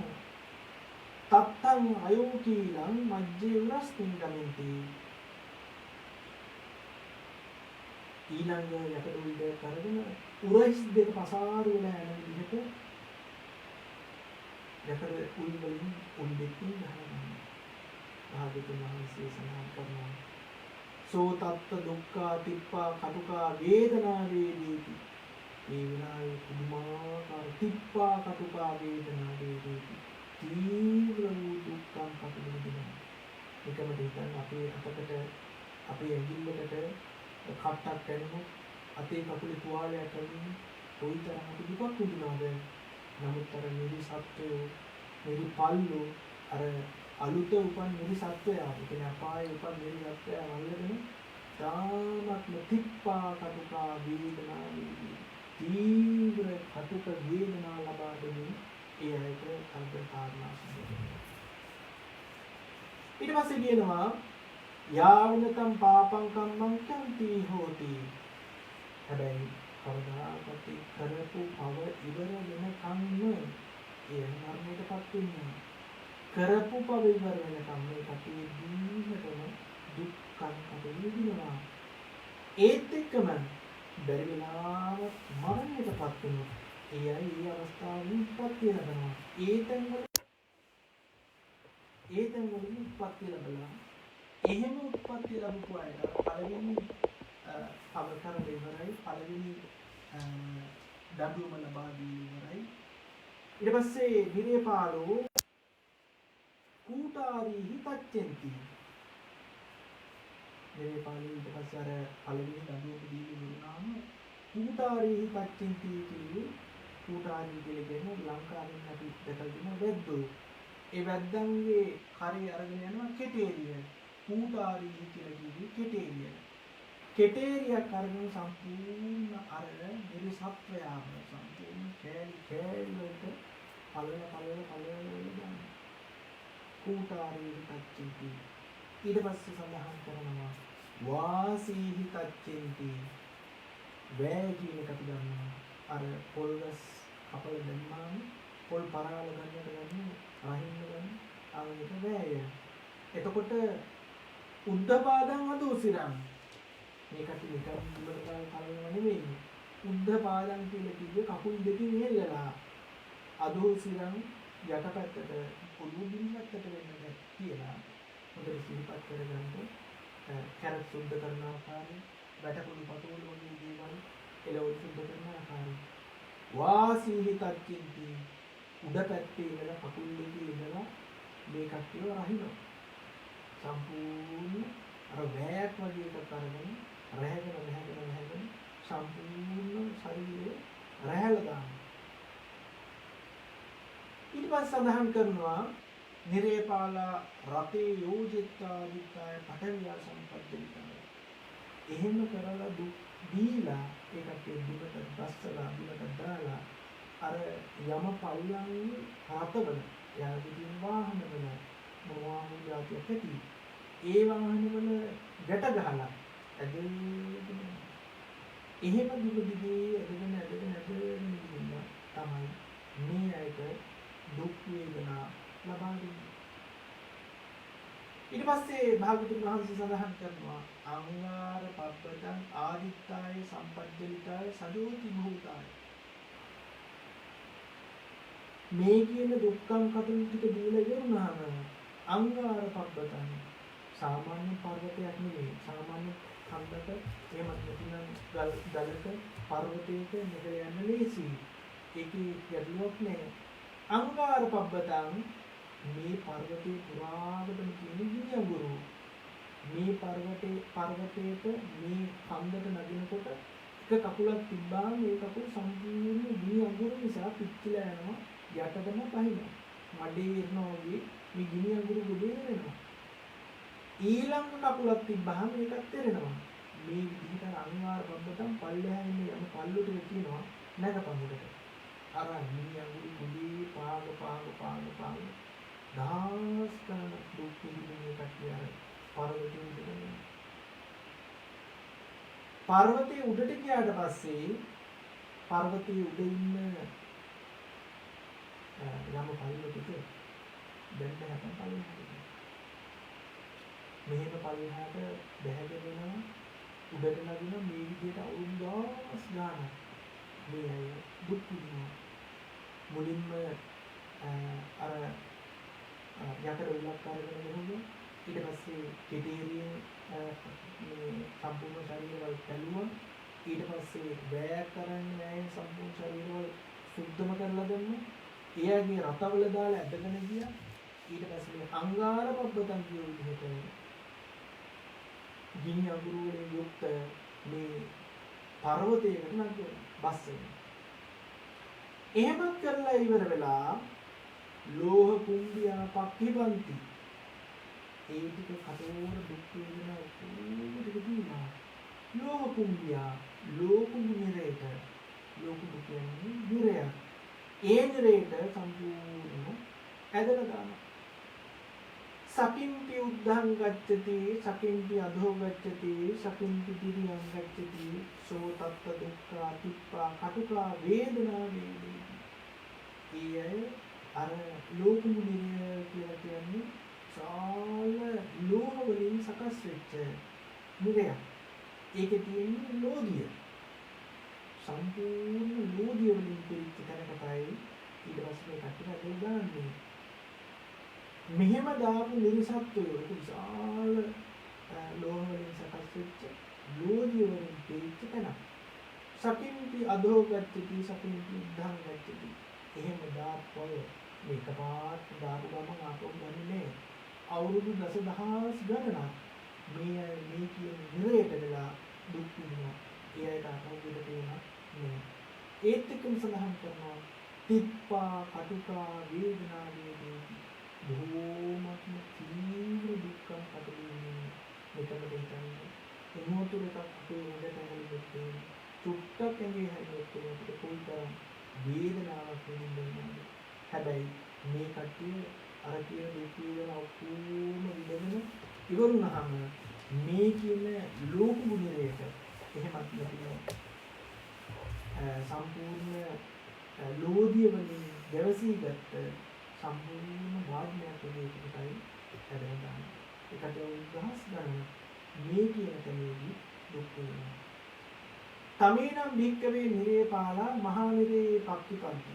තත්තං අයෝකීලං මජ්ජේ උරස්මින් ගමෙන්ති. ඊළඟ යකඩ උල් දෙක අරගෙන උරහිස් දෙක පසාරු වෙලා යන විදිහට යකඩ උල් වලින් උල් දෙකකින් ගහනවා. භාග්‍යවතුන් වහන්සේ සඳහන් කරනවා සෝ තත්ත දුක්ඛා තිප්පා කටුකා වේදනා වේදේති. මේ විනායේ පුදුමාකාර තිප්පා කටුකා වේදනා වේදේති. තීව්‍ර වූ දුක්ඛං කටුවෙනවා. එකම දෙයක් අපේ අතකට අපේ ඇඟිල්ලකට කට්ටක් කැඩුණොත් අතේ කකුලේ තුවාලයක් කැඩුණොත් කොයිතරම් දුකක් විඳිනවද? නමුත් අර නිරිසත්වය නිරිපල්ලෝ අර අලුත උපන් නිරිසත්වය අපේ අපායේ උපන් නිරිසත්වය වල්ලගෙන තාමත්ම තිප්පා කටුකා වේදනා තීව්‍ර කටුක වේදනා ලබා දෙමින් ඒ අයට අන්ත කාරණා සිදුවෙනවා. ඊට පස්සේ කියනවා යාවනතම් පාපං කම්මං කන්ති හෝති. හැබැයි කවදාකවත් කරපු පව ඉවර වෙනකම්ම ඒ මරණයටපත් වෙන්නේ. කරපු පව ඉවර වෙනකම් මේ කටේ දීමටම දුක්ඛං කටේදිනවා. ඒත් එක්කම බැරි වෙලාවත් මරණයටපත් වෙනවා. එයයි මේ අවස්ථාවේ උත්පත්ති ලැබෙනවා. ඒතෙන් වලින් උත්පත්ති ලැබලා එහෙම උත්පත්ති ලැබපු අයට පළවෙනි පව කරලා ඉවරයි. පළවෙනි දඬුවම ලබා දී ඉවරයි. ඊට පස්සේ විරේපාලෝ කූටාරී හිතච්චෙන්ති. විරේපාලෝ ඊට පස්සේ අර පළවෙනි දඬුවම දී ඉවරනාම කූටාරී හිතච්චෙන්ති කියන්නේ කූටාරී කියලා ලංකාවෙන් අපි දැකලා තියෙන වැද්දෝ. ඒ වැද්දන්ගේ කරේ අරගෙන යනවා කෙටේරිය. කූටාරී කියලා කියන්නේ කෙටේරිය. කෙටේරියක් අරගෙන සම්පූර්ණ අර නිරිසත්වයාම සම්පූර්ණ කෑලි වලට පළල යනවා. කූටාරී හිතච්චෙන්ති. ඊට පස්සේ සඳහන් කරනවා වාසී හිතච්චෙන්ති. වැය කියන එක අපි ගන්නවා. අර පොල්ගස් කපල දැම්මාම පොල් පරාල ගන්නට ගන්න රහින්න ගන්න ආවෙක වැය. එතකොට උද්දපාදං අදෝසිරං මේකට නිකන් ඉවරතාව කරනවා නෙමෙයි. උද්දපාදං කියලා කිව්වේ කකුල් දෙකෙන් හෙල්ලලා අදෝසිරං යටපැත්තට පොළු බිම්පත්තට වෙන්න කියලා හොඳට සිහිපත් කරගන්න. කැරට් සුද්ධ කරන ආකාරය වැටපොළු පතෝල වගේ දේවල් එළවලු ආකාරය වාසී හිතච්චින්ති උඩ පැත්තේ ඉඳලා කකුල් දෙකේ ඉඳලා මේ කට්ටියව රහිනවා සම්පූර්ණ අර වැයක් වගේ එකක් අරගෙන රැහැගෙන සම්පූර්ණ ශරීරය රැහැලා දානවා ඊට පස්සේ සඳහන් කරනවා නිරේපාලා රතේ යෝජිතා විත්තාය පඨවියා සම්පද්දලිකාය එහෙම කරලා දුක් දීලා ඒකට දුකට බස්සලා දුකට දාලා අර යම පල්ලන්නේ හතවල යාගින් වාහනවල මොවාහු જાතියක් ඇති ඒ වාහනවල ගැට ගහලා ඇදගෙන එහෙම දුක දිගේ ඇදගෙන ඉන්නවා තමයි මේ අයට දුක් වේදනා ලබා දෙන්නේ ඊට පස්සේ භාගතුන් වහන්සේ සඳහන් කරනවා අංගාර පබ්බතං ආදිත්තාය සම්පජ්ජලිතාය සදෝති භූතාය මේ කියන දුක්ඛම් කටුන් ටික දීලා ඉවරුනහම අංගාර පබ්බතං සාමාන්‍ය පර්වතයක් නෙවෙයි සාමාන්‍ය කන්දක එහෙම නැතිනම් ගලක පර්වතයක නිකර යන්න ලේසි ඒකේ ගැටලුවක් නෑ අංගාර පබ්බතං මේ පර්වතේ පුරාවටම තියෙන ගිනි අඟුරු මේ පර්වතයට මේ කන්දට නගිනකොට එක කකුලක් තිබ්බාම මේ කකුල සම්පූර්ණ ගිනි අඟුරු නිසා පිච්චිලා යනවා යටටම පහිනවා මඩේ ඉරනවා වගේ මේ ගිනි අඟුරු ගොඩේ වෙනවා ඊළඟ කකුලක් තිබ්බහම ඒකත් තෙරෙනවා මේ විදිහට අනිවාර්ය පබ්බතම් පල්ලෙහා ඉන්නේ යන පල්ලුට කියනවා නැගපමුඩට අර ගිනි අඟුරු ගොඩේ පාග දහස් ගණන් දුක් විඳින කට්ටිය අර පර්වතයේ ඉඳගෙන පර්වතයේ උඩට ගියාට පස්සේ පර්වතයේ උඩ ඉන්න යම් පල්ලෙකට දැන් හැපන් පල්ලෙහාට මෙහෙම පල්ලෙහාට බැහැගෙන යනවා උඩට නගින මේ විදිහට අවුරුදු 10 ගානක් මේ අය දුක් විඳිනවා මුලින්ම අර යකඩ උලක් අරගෙන ගිහුවා ඊට පස්සේ කෙටීරියෙන් මේ සම්පූර්ණ ශරීරවල පැලුවා ඊට පස්සේ වැයක් කරන්නේ නැහැ සම්පූර්ණ ශරීරවල සුද්ධම කරලා දුන්නා එයාගේ රතවල දාලා ඇදගෙන ගියා ඊට පස්සේ අංගාර පබ්බතන් කියන විදිහට ගිනි අඟුරු වලින් යුක්ත මේ පර්වතයකට නගිනවා බස්සෙන් එහෙමත් කරලා ඉවර වෙලා ලෝහ කුම්භියා පක්ඛිබන්ති ඒ ටික කටෝර දුක් වේදනා උපුරුදීනා ලෝහ කුම්භියා ලෝක නිරේත ලෝක දුක් කියන්නේ නිරය ඒ නිරේත සම්පූර්ණ ඇදලා දානවා සකින්ති උද්ධං ගච්ඡති සකින්ති අධෝ ගච්ඡති සකින්ති දිරියං ගච්ඡති සෝ තත්ත දුක්ඛ අතිප්පා කටුකා වේදනා වේදී ඊය අර ලෝකමුනිය කියලා කියන්නේ සාල ලෝහ වලින් සකස් වෙච්ච නිරය. ඒකේ තියෙන්නේ ලෝධිය. සම්පූර්ණ ලෝධිය වලින් පිරිච්ච තැනකටයි ඊට පස්සේ කටට දාන්නේ. මෙහෙම දාපු නිර්සත්වය විශාල ලෝහ වලින් සකස් වෙච්ච ලෝධිය වලින් පිරිච්ච තැනක්. සකින්ති අධෝ ගච්ඡති සකින්ති උද්ධං ගච්ඡති. එහෙම දාපුවය මේක පාට දාපු ගමන් ආපහු ගන්නේ නෑ. අවුරුදු දසදහස් ගණනක් මේ කියන නිරයට වෙලා දුක් විඳිනවා. ඒ අයට ආපහු දෙන්න නෑ. ඒත් එක්කම සඳහන් කරනවා තිප්පා කටුකා වේදනා වේදී බොහෝමත්ම තීව්‍ර දුක්ඛම් කටුවින්නේ මෙතන දෙන්නේ. එනෝතුර එකක් අපේ හොඳට හරියට චුට්ටක් ඇඟේ හරියට කොයිතරම් වේදනාවක් විඳින්නද හැබැයි මේ කට්ටිය අර කියන දුක් වේදනා ඔක්කොම විඳගෙන ඉවරුනහම මේ කියන ලෝක මුනිරේට එහෙමත් නැතිව සම්පූර්ණ ලෝධිය වලින් දැවසී ගත්ත සම්පූර්ණ වාග්මයක් වේකටයි හැදෙනවා ඒකට උදාහස් ගන්න මේ කියන තැනේදී දුක් වේදනා තමේනම් භික්කවේ නිරේපාලා මහා නිරේ පක්ඛිපන්ති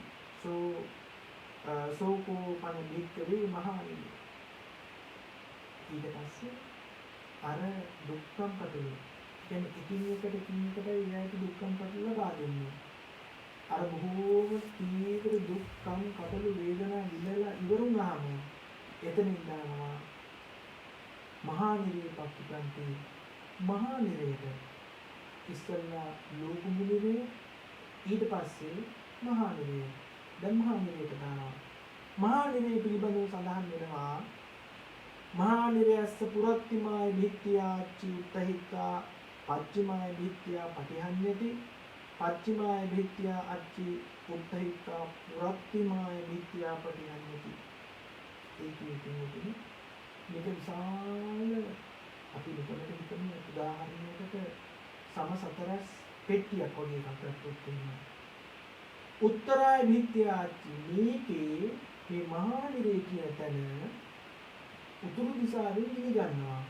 සෝකෝ පන භික්කවේ මහා නිරේ ඊට පස්සේ අර දුක්ඛම් කටුල කියන්නේ එකින් එකට එයාට දුක්ඛම් කටුල ලබා දෙන්නේ අර බොහෝම තීව්‍ර දුක්ඛම් කටළු වේදනා විඳලා ඉවරුනහම එතනින් දානවා මහා නිරේපක්ඛන්ති මහා නිරේත ඉස්සල්ලා ලෝකුමු නිරේ ඊට පස්සේ මහා නිරේ දැන් මහා නිරේත දානවා මහා නිරේ පිළිබඳව සඳහන් වෙනවා මහා නිරයස්ස පුරත්තිමාය භික්ඛියාච්චි උත්තහිතා පච්චිමාය භික්ඛියා පටිහඤ්ඤති පච්චිමාය භික්ඛියා අච්චි උත්තහිතා පුරත්තිමාය භික්ඛියා පටිහඤ්ඤති ඒකේ මේක විශාල අපි මෙතනට හිතමු උදාහරණයකට සම සතරස් පෙට්ටියක් වගේ එකක් ගත්තොත් උත්තරාය භික්ඛියාච්චි මේකේ මේ මහා නිරේ කියන තැන උතුරු දිශාවෙන් ගිනි ගන්නවා.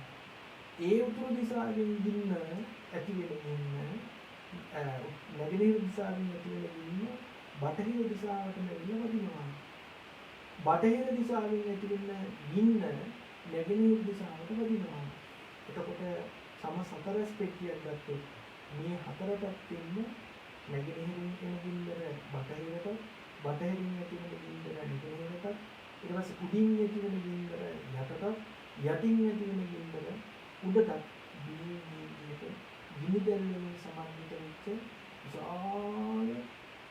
ඒ උතුරු දිශාවෙන් ගින්න ඇති වෙන නැගෙනහිර දිශාවෙන් ඇති වෙන ගින්න බටහිර දිශාවට නැගෙන්න වදිනවා. බටහිර දිශාවෙන් ඇති වෙන ගින්න නැගෙනහිර දිශාවට වදිනවා. එතකොට සම සතරස් පෙට්ටියක් ගත්තොත් මේ හතර පැත්තෙන්ම නැගෙනහිරින් එන ගින්නර බටහිරට බටහිරින් ඇති වෙන ගින්නර නැගෙනහිරට ඊට පස්සේ උඩින් ඇති වෙන ගින්නර යටට යටින් ඇති වෙන ගින්නර උඩට ගිනි දැල්වලින් සමන්විත වෙච්ච විශාල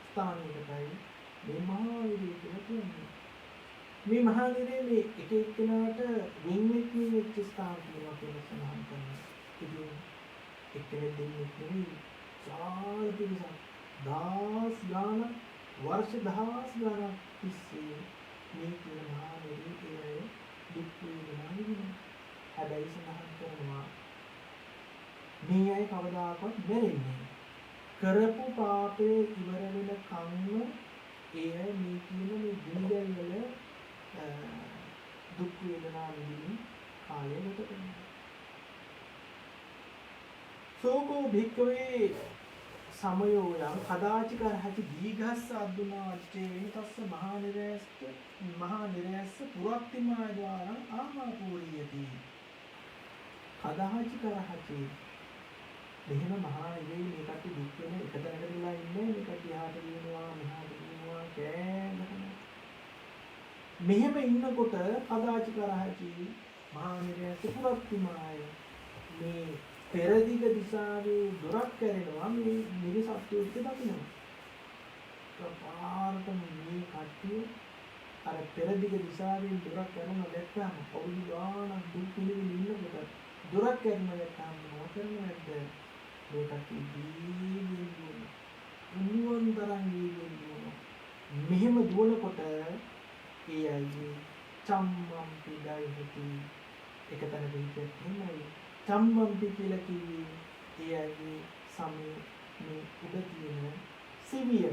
ස්ථානයකටයි මේ මහා නිරය කියලා කියන්නේ. මේ මහා නිරය මේ එක එක්කෙනාට වින්විත් වෙච්ච ස්ථාන කියලා සඳහන් කරනවා. ඉතින් එක්කෙනෙක් දෙන්නෙක් නෙවෙයි විශාල පිරිසක් දහස් ගාණක් වර්ෂ දහස් ගාණක් තිස්සේ මේ කියන මහා නිරේ දුක් වේදනා විඳිනවා. හැබැයි සඳහන් කරනවා මේ අය කවදාකවත් මැරෙන්නේ කරපු පාපේ ඉවර වෙන කම්ම ඒ අය මේ කියන මේ ගිනිදැල් වල දුක් වේදනා විඳින කාලය ගත කරනවා. සෝකෝ භික්ඛවේ සමයෝ යම් කදාචි කරහති දීඝස්ස අද්දුනාච්චේ තස්ස මහා නිරයස්ස පුරක්තිමාය ద్వාරං ආහාපූරියති කදාචි කරහති මෙහෙම මහා නිරේ මේකට දුක් වෙන එක තැනකදලා ඉන්නේ මේක දිහාට දිනනවා මෙහාට දිනනවා කෑගහන මෙහෙම ඉන්නකොට කදාචි කරහති මහා නිරයස්ස පුරක්තිමාය මේ පෙරදිග දිශාවේ දොරක් කැරෙනවා මේ නිරිසත්වයේ දකින්න. පාරට මේ කට්ටිය අර පෙරදිග දිශාවෙන් දොරක් කැරෙනවා දැක්කම අවුරුදු ගාණක් දුක් පිළිවිල ඉන්නකොට දොරක් කැරෙනවා දැක්කම මොකද කරන්නේ? මේ කට්ටිය දීවිලු උන්වන් තරම් දීවිලු මෙහෙම දුවනකොට ඒ අයගේ චම්මම් පිටයි හිටි එක තැනක හිටියත් එහෙමයි චම්මම්පි කියලා කිව්වේ ඒ අයගේ සමේ මේ උඩ තියෙන සිවිය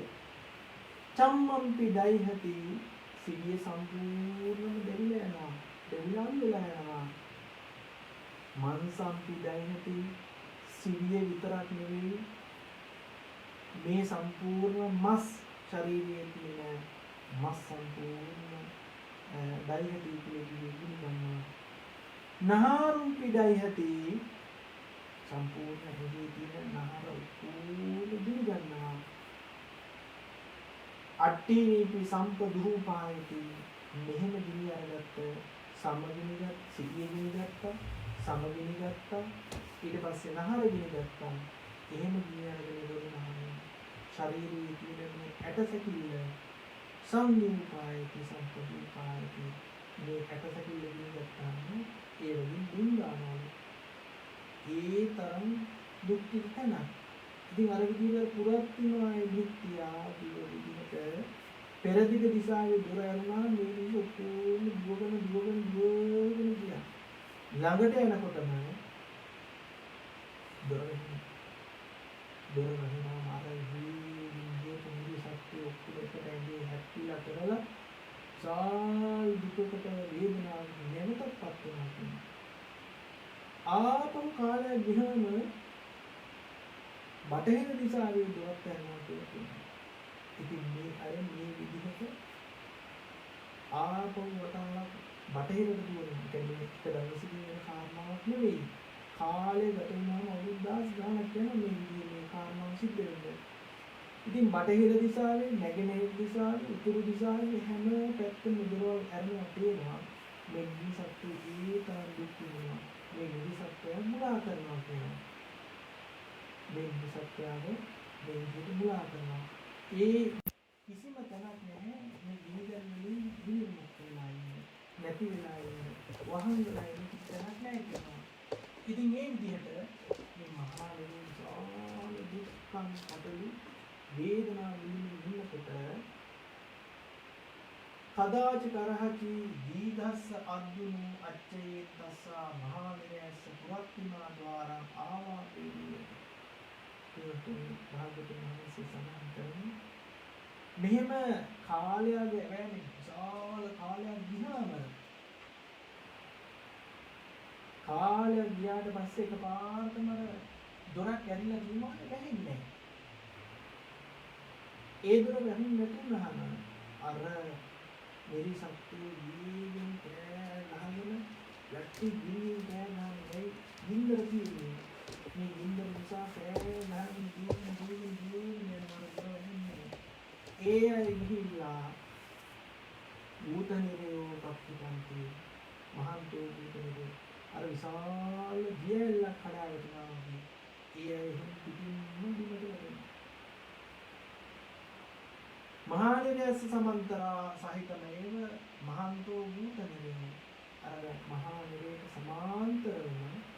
චම්මම්පි දයිහති සිවිය සම්පූර්ණයෙන්ම දෙවිලා යනවා දෙවිලා යනවා මන්සම්පි දයිහති සිවිය විතරක් නෙවෙයි මේ සම්පූර්ණ මස් ශරීරයේ තියෙන මස් සම්පූර්ණ දයිහති කියලා කියනවා නහාරුම් පිඩයිහති සම්පූර්ණ හිදී තියෙන නහර උඩ දින ගන්නවා අට්ටිනීපි සම්පදුරූපායති මෙහෙම දිනි අරගත්ත සමගිනිගත් සිටිය ගිනිගත්තා සමගිනි ගත්තා ඊට පස්සේ නහර ගිනිගත්තා එහෙම දිනි අරගෙන ඉවරනහම ශරීරයේ තියෙන මේ ඇටසැකිල්ල සංදූපායති සම්පදුරූපායති මේ ඇටසැකිල්ල ගිනිගත්තාම ඒ වලින් දුක් දානවා. ඒ තරම් දුක් තිතනක්. ඉතින් අර විදිහට පුරත්තිමාය භික්ඛියා කියන විදිහට පෙරදිග දිශාවේ දොර ඇරුණා මේ විදිහට ඔක්කොම දුවගෙන ගියා. ළඟට එනකොටම දොර වහිනවා මාරයි විදිහේ පොඩි සත්‍ය ඔක්කොම එකට ඇදී හැප්පිලා කරලා සාල් දුකකට වේදනාවක් නැවතපත් වෙනවා. ආපහු කාලයක් ගිහම බටහිර දිශාවේ දොරක් යනවා කියලා කියනවා. ඉතින් මේ අය මේ විදිහට ආපහු වටාවක් බටහිරට දුවන කියන්නේ එක දවසකින් වෙන කාරණාවක් නෙවෙයි. කාලේ ගත වෙනාම අවුරුද්දක් ගානක් යන මේ විදිහේ කාරණාව සිද්ධ වෙනවා. ඉතින් බටහිර දිශාවේ, නැගෙනහිර දිශාවේ, උතුරු දිශාවේ හැම පැත්තෙම දොරවල් ඇරෙනවා පේනවා. මේ නිදි සත්‍ය ඒ තරම් දුක් විඳිනවා. මේ නිදි සත්‍යය මුලා කරනවා කියනවා. මේ නිදි සත්‍යයව මේ විදිහට මුලා කරනවා. ඒ කිසිම තැනක් නැහැ මේ නිදන් වලින් විමුක්ත වෙලා ඉන්නේ. නැති වෙලා ඉන්නේ. වහන් වෙලා ඉන්නේ තැනක් නැහැ කියනවා. ඉතින් මේ විදිහට මේ මහා විශාල දුක්ඛං කටළු වේදනා විඳිනකොට කදාච කරහචි දීඝස්ස අද්දුනු අච්චේ තස්සා මහා නිරයස්ස පුරක්තිමා ద్వාරං ආවාපේය. භාගතුන් වහන්සේ සඳහන් කරන්නේ මෙහෙම කාලයක එවැනි විශාල කාලයක් ගියාම කාලය ගියාට පස්සේ එකපාරටම දොරක් ඇරිලා ගියාම වැහෙන්නේ නැහැ. ඒ දොර වැහුනේ නැතුනහම අර මෙරි සත්‍යයේ ජීවින් කෑනහම යටි ජීවින් කෑනහම නින්දර කියන්නේ මේ නින්දර නිසා කෑනහම ජීවින් යනවා. ඒ අය ගිහිල්ලා ඌතනිරෝ පක්ෂිතන්ති මහන්තෝ ඌතනිරෝ අර විශාල දියැලක් කඩා වැටෙනවා වගේ ඒ අය එහෙම පිටින්ම බිමට වැටෙනවා. මහානිරයස්ස සමන්තරා සහිතමේව මහන්තෝ ඌතනිරෝ අර මහානිරයට සමාන්තරව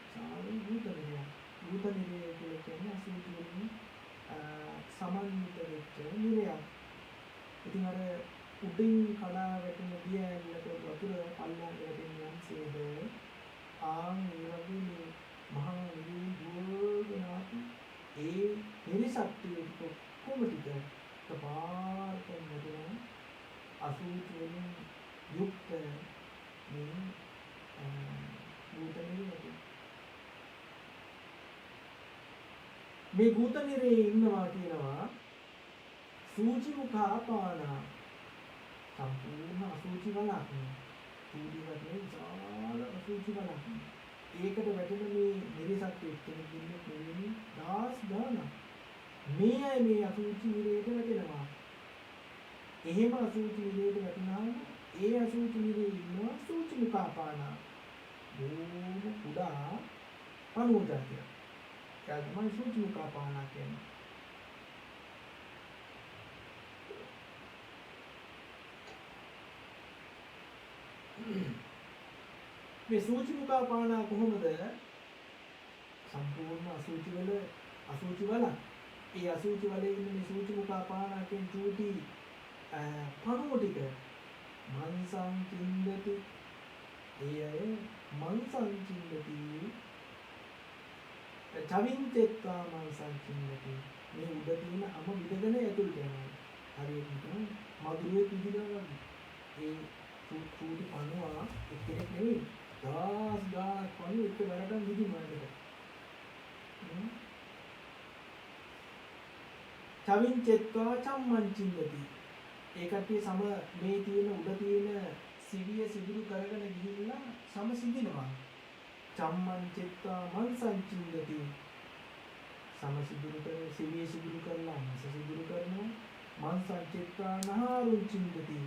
සාරු ඌතනිරය. ඌතනිරය කියලා කියන්නේ අසුචි වලින් සමන්විත වෙච්ච නිරයක්. ඉතින් අර උඩින් කඩා වැටෙන දියැලක වතුර පල්ලෙන් වැටෙන යම්සේද ආන් ඒ වගේ මහා නිරේ ගෝලනාති ඒ නිරිසත්තිය කොමටිද කපාරතෙන් නැදෙන අසුචි වලින් යුක්ත මේ භූතනිරේ මේ භූතනිරේ ඉන්නවා කියනවා සූචි මුඛාපාන සම්පූර්ණ අසුචි වලක් සූචි වලේ විශාල අසුචි වලක් ඒකට වැටෙන මේ නිරසත් එක්කෙනෙක් ඉන්නේ කොහේනේ දාස් දාන මේ අය මේ අසුචි නිරේට වැටෙනවා. එහෙම අසුචි නිරේට වැටුනහම ඒ අසුචි නිරේ ඉන්නවා සූචි මුඛාපාන බොහොම කුඩා පණුවටය. ඒක තමයි සූචි මුඛාපාන කියන්නේ. මේ සූචි මුඛාපාන කොහොමද සම්පූර්ණ අසුචි වල ඒ අසුචි වලේ ඉන්න මේ සූචි මුඛාපාන කියන චූටි පණුව ටික මන්සං චින්දති ඒ අය මන්සං චින්දති චවින්තෙත්වා මන්සං චින්දති මේ උඩ තියෙන අම විදගෙන ඇතුළට යනවා. හරියට නිකන් මధుරයේ පිදිනවා වගේ. ඒ චූටි පණුවා එක්කෙනෙක් නෙවෙයි දාස් ගානක් පණුව එක වැරටම විදිනවා. චවින්චෙත්වා චම්මංචින්නති ඒකට සම මේ තියෙන උඩ තියෙන සිවිය සිදුරු කරගෙන ගිහිල්ලා සම සිඳිනවා. චම්මංචෙත්වා මන්සංචින්නති සම සිදුරු කර සිවිය සිදුරු කරලා මස සිදුරු කරනවා. මන්සංචෙත්වා නහාරුංචින්නති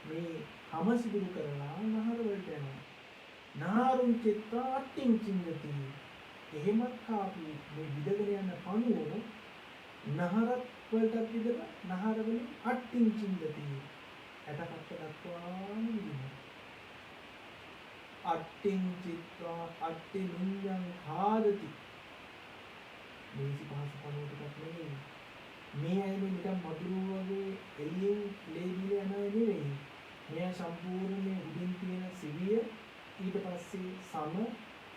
මේ හම සිදුරු කරලා නහර වලට යනවා. නහාරුංචෙත්වා අට්ටිංචින්නති එහෙමත් කාපු මේ විදගෙන යන පණුව නහරත් වලට විදලා නහර වලින් අට්ටිංචින්නති ඇටකට දක්වාම විදිනවා. අට්ටිංචිත්වා අට්ටි නිඤ්ඤං කාදති මේසි පහසු පණුවටත් නෙවෙයි. මේ අය නිකන් මధుරෝ වගේ එළියෙන් ලේබිල යනවා නෙවෙයි. මේ සම්පූර්ණ මේ උඩින් තියෙන සිවිය ඊට පස්සේ සම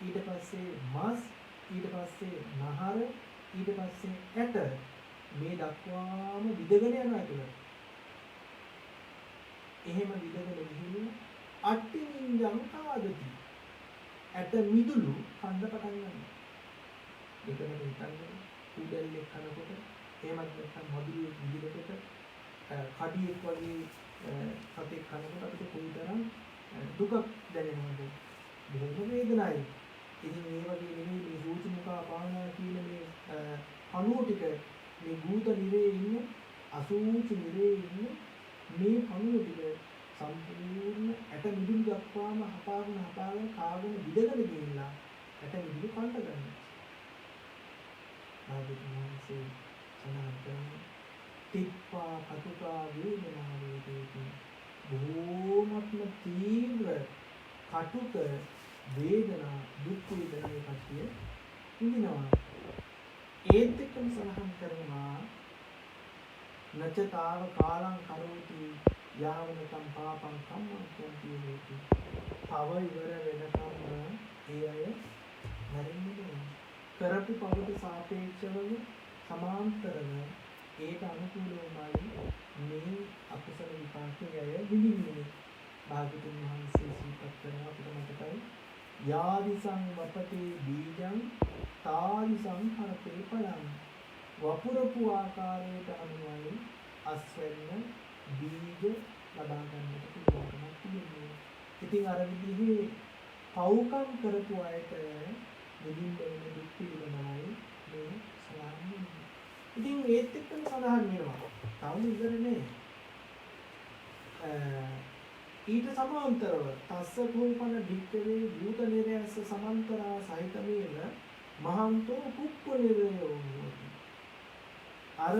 ඊට පස්සේ මස් ඊට පස්සේ නහර ඊට පස්සේ ඇට මේ දක්වාම විදගෙන යනවා කියලා. එහෙම විදගෙන ගිහින් අට්ටිනින්ජං කාදති ඇට මිදුළු කන්න පටන් ගන්නවා. ඒකම හිතන්නේ උඩල්ලේ කනකොට එහෙමත් නැත්නම් මధుරයේ විදිහකට කඩියෙක් වගේ සතෙක් කනකොට අපිට කොයිතරම් දුකක් දැනෙනවද? බොහොම වේදනයි. ඉතින් මේ වගේ නෙමෙයි මේ සූචි මුඛාපාන කියන මේ පණුව ටික මේ භූත නිරේ ඉන්න අසූචි නිරේ ඉන්න මේ පණුව ටික සම්පූර්ණ ඇට මිදුළු දක්වාම හපාගෙන කාගෙන විදගෙන ගිහිල්ලා ඇට මිදුළු කන්න ගන්නවා. ආදිවාසී සනාතන තිප්පා කටුකා වේදනා වේදේති බොහෝමත්ම තීව්‍ර කටුක වේදනා දුක් වේදනා කටිය විඳිනවා. ඒත් එක්කම සලහන් කරනවා නචතාව කාලං කරෝති යාවනකම් පාපං කම්මං කියන්ති හේති. පව ඉවර වෙනකම් ඒ අය මැරෙන්නේ කරපු පවට සාපේක්ෂව සමාන්තරව ඒක අනුකූලවමයි මේ අකුසල විපාකයේ අය විඳින්නේ. භාගතුන් වහන්සේ සිහිපත් කරනවා අපිට මතකයි යාදිසං වපතේ බීජං තාදිසං හරතේ පලං. වපුරපු ආකාරයට අනුවයි අස්වැන්න බීජ ලබා ගන්නට පුළුවන්කමක් තිබෙනවා. ඉතින් අර විදිහේ පව්කම් කරපු අයට මුලින්ම වෙන දුක් පිළිබඳවයි මේ සලහන් වෙන්නේ. ඉතින් ඒත් එක්කම සඳහන් වෙනවා තවම ඉවර නෑ. ඊට සමාන්තරව තස්ස කෝපන භික්ඛවේ භූත නිරයස්ස සමන්තරා සහිතමේන මහන්තෝ කුක්ඛ නිරයෝ හෝති. අර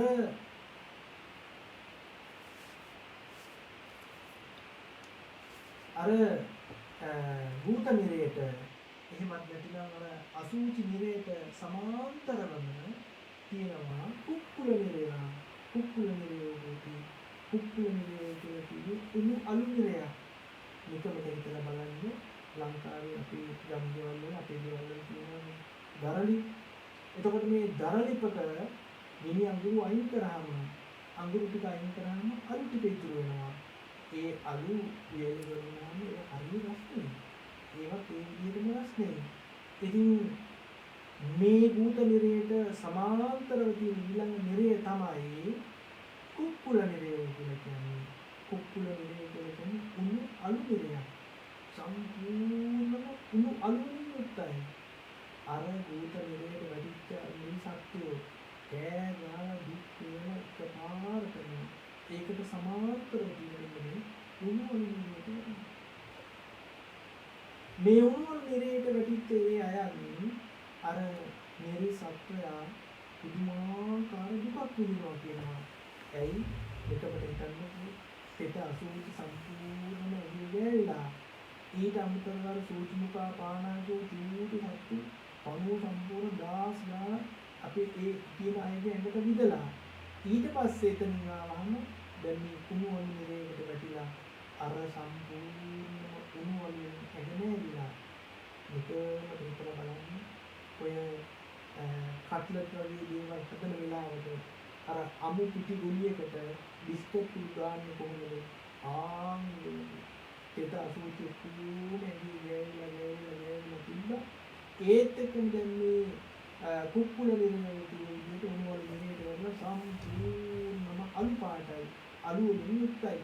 භූත නිරයට එහෙමත් නැතිනම් අර අසූචි නිරයට සමාන්තරවම තියෙනවා කුක්කුල නිරය. කුක්කුල නිරය හෝති. කුක්කුල නිරය කියලා කියන්නේ උණු අලු නිරයක්. මේකම හිතලා බලන්න ලංකාවේ අපි ගම් ගෙවල් වල අපේ ගෙවල් වල තියෙනවා දරලි. එතකොට මේ දරලිපක ගිනි අඟුරු අයින් කරාම අඟුරු ටික අයින් කරාම අලු ටික ඉතුරු වෙනවා. ඒ අලු වේල කරනවාම ඒක හරිය රස්නේ. ඒවත් ඒ විදිහටම රස්නේ. ඉතින් මේ භූත නිරයට සමාන්තරව තියෙන ඊළඟ නිරය තමයි කුක්කුල නිරය කියලා කියන්නේ. කුක්කුල නිරය කියලා කියන්නේ උණු අලු නිරයක්. සම්පූර්ණම උණු අලු වලින් යුක්තයි. අර භූත නිරයට වැඩිච්ච මිනිසක්තු කෑ ගාලා දුක් වෙන එකපාරටම ඒකට සමාන්තරව තියෙන්නේ උණු අලු නිරයට. මේ උණු අලු නිරයට වැඩිච්ච ඒ අයන් අර නිරේ සත්වයා පුදුමාකාර දුකක් විඳිනවා කියනවා. ඇයි? එකකට හිතන්නකෝ පෙත අසූචි සම්පූර්ණම ඉගෙනලා ඊට අමතරව අර සූචිමුඛා පානාජෝ චූටි සත්තු පණුව සම්පූර්ණ දාස් ගාන අපේ ඒ කියන අයගේ ඇඟට විදලා ඊට පස්සේ එතනින් ආවම දැන් මේ කුණු වලින් නිරේකට වැටිලා අර සම්පූර්ණ කුණු වලින් ඇගෙනේවිලා මෙතන හිතලා බලන්න ඔය කට්ලට් වගේ දේවල් හදන වෙලාවට අර අමු පිටි ගුලියකට බිස්කට් කුඩු ගන්න කොහොමද ඒක අසුචි කුමේ ගෑවිලා තිබ්බා. ඒත් එක්කම දැන් මේ කුක්කුල නිරමයේ තියෙන විදිහට උණුවල නිරේට වල සම්පූර්ණම අලු පාටයි අලු වලින් යුක්තයි.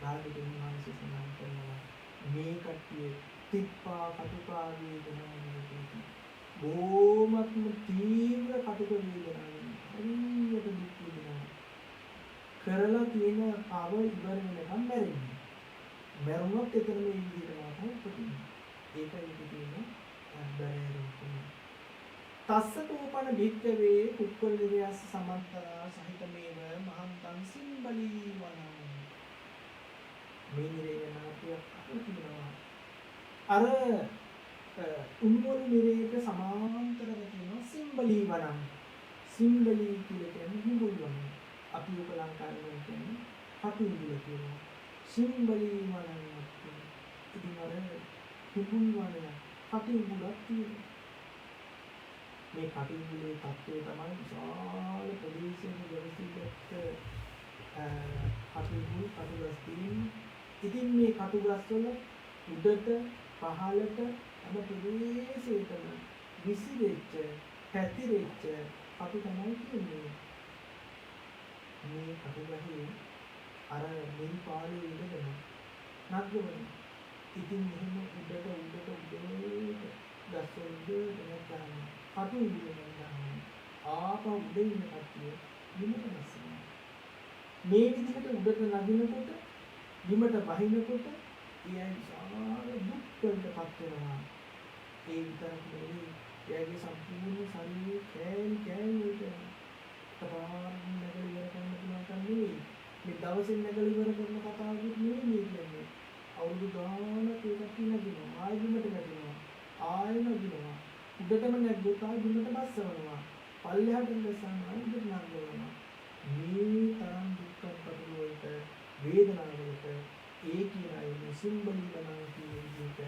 රාජිතුන් වහන්සේ සඳහන් කරනවා මේ කට්ටිය තිප්පා කටුකා වේදනා බොහොමත්ම තීව්‍ර කටුක වේදනාවක් හරියට දුක් විඳිනවා. කරලා තියෙන පව ඉවර වෙනකම් මැරෙන්නේ. මැරුණොත් එතන මේ විදිහට තමයි උපදින්නේ. ඒකයි කියන්නේ බැරේරුම්. තස්ස කෝපන භික්ඛවේ කුක්කුල නිරයස් සමන්තරා සහිතමේව මහන්තං සිම්බලී වනං. මේ නිරේ නාට්‍යයක් අහලා අර උන්වල නිරේට සමාන්තරව තියෙනවා සිම්බලී වනං. සිම්බලී කියලා කියන්නේ හිඟුල් වන. අපි ඔක ලංකාවේ කියන්නේ කටුඹුල කියනවා. සිම්බලී වනං. ඉතින් අර හිඟුල් වන කටුඹුලක් තියෙනවා. මේ කටුඹුලේ තත්ත්වය තමයි විශාල ප්‍රදේශයක ජනසිතට කටුගස් තියෙන්නේ. ඉතින් මේ කටුගස් වල උඩට පහළට හැම ප්‍රදේශයකම විසිරෙච්ච පැතිරෙච්ච කටු තමයි තියෙන්නේ. මේ කටුගහේ අර මෙන් පාළේ ඉඳගෙන නග්ගවන. ඉතින් මෙහෙම උඩට ගස් වල ගන්න කටු ඉඳගෙන ආපහු උඩ ඉන්න කට්ටිය බිමට බස්සනවා. මේ විදිහට උඩට නගිනකොට බිමට බහිනකොට ඒ අය විශාල දුක්වලටපත් වෙනවා. ඒ විතරක් නෙවෙයි එයාගේ සම්පූර්ණ ශරීරය කෑලි වෙනවා. කතාවෙන් නැගලා ඉවර කරන්න පුළුවන් කම නෙවෙයි. මේ දවසින් නැගලා ඉවර කරන කතාවකුත් නෙවෙයි මේ කියන්නේ. අවුරුදු ගානක් ඒකක් නගිනවා. ආයෙ බිමට වැටෙනවා. ආයෙ නගිනවා. උඩටම නැග්ගොත් ආයෙ බිමට බස්සවනවා. පල්ලෙහාට ගස්සනවා උඩට නගනවා. මේ තරම් දුක්ඛ පරිලෝක වේදනාවලට ඒ කියන අය සිම්බලි ගණන් කියන විදිහට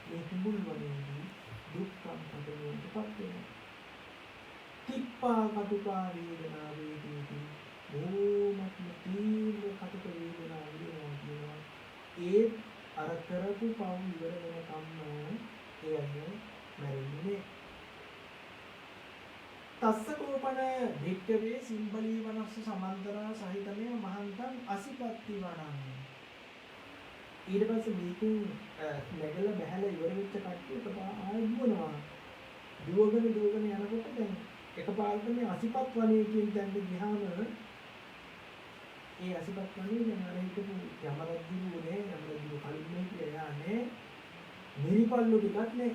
මේ කුඹුල් වලින්දී දුක්ඛ පරිලෝකපත් වෙනවා. තිප්පා කටුකා වේදනා වේදීති බොහොමත්ම තීව්‍ර කටුක වේදනා විඳිනවා කියනවා. ඒ අර කරපු පව් ඉවර වෙනකම්ම ඒ අය මැරෙන්නේ. තස්ස කෝපන භික්ඛවේ සිම්බලී වනස්ස සමන්තරා සහිතමය මහන්තං අසිපත්ති වණං. ඊට පස්සේ මේකෙන් නැගලා බහැලා ඉවර වෙච්ච කට්ටිය ආයෙ දුවනවා. දුවගෙන යනකොට දැන් එකපාරට මේ අසිපත් වනේ කියන තැනට ගියාම ඒ අසිපත් වනේ දැන් අර හිටපු යමරජුනේ යමරජු කලින් මේ කියලා යන්නේ නිරිපල්ලු ටිකක් නේ.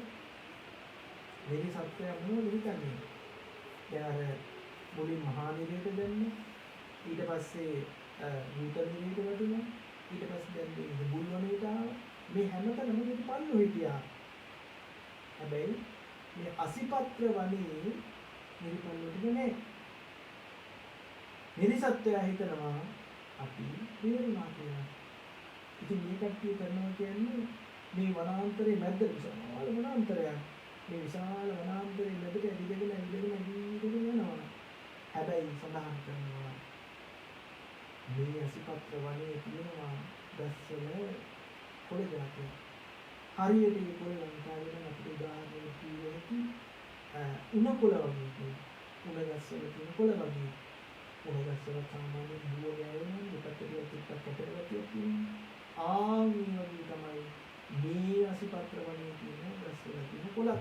නිරි සත්‍යය මොනවද හිතන්නේ? දැන් අර මුලින් මහා නිරයට දැම්මේ ඊට පස්සේ භූත නිරයට වැටුණා ඊට පස්සේ දැන් මේ බුල් වනේට ආවා. මේ හැමතැනම මේ පල්ලු හිටියා. හැබැයි මේ අසිපත්‍ර වනේ නිරිපල්ලුට නේ. නිරිසත්වය හිතනවා අපි තේරුණා කියලා. ඉතින් මේ කට්ටිය කරනවා කියන්නේ මේ වනාන්තරයේ මැද්ද විශාල වනාන්තරයක්. මේ විශාල වනාන්තරයේ මැදට ඇවිදගෙන යනවා. හැබැයි සඳහන් කරනවා මේ අසිපත්‍ර වනේ තියෙනවා දැස්සල කොළ જાතිය. හරියට මේ කොළ ලංකාවේ අපිට උදාහරණයක් කියවහකි උණ කොළ වගේ. උණ ගැස්සවල තියෙන කොළ වගේ. උණ ගැස්සවල සාමාන්‍යයෙන් දුව ගෑවෙනවා දෙපැත්තට ටිකක් කැපෙලා තියෙනවා. මේ වගේ තමයි මේ අසිපත්‍ර වනේ තියෙන ගැස්සවල තියෙන කොළ.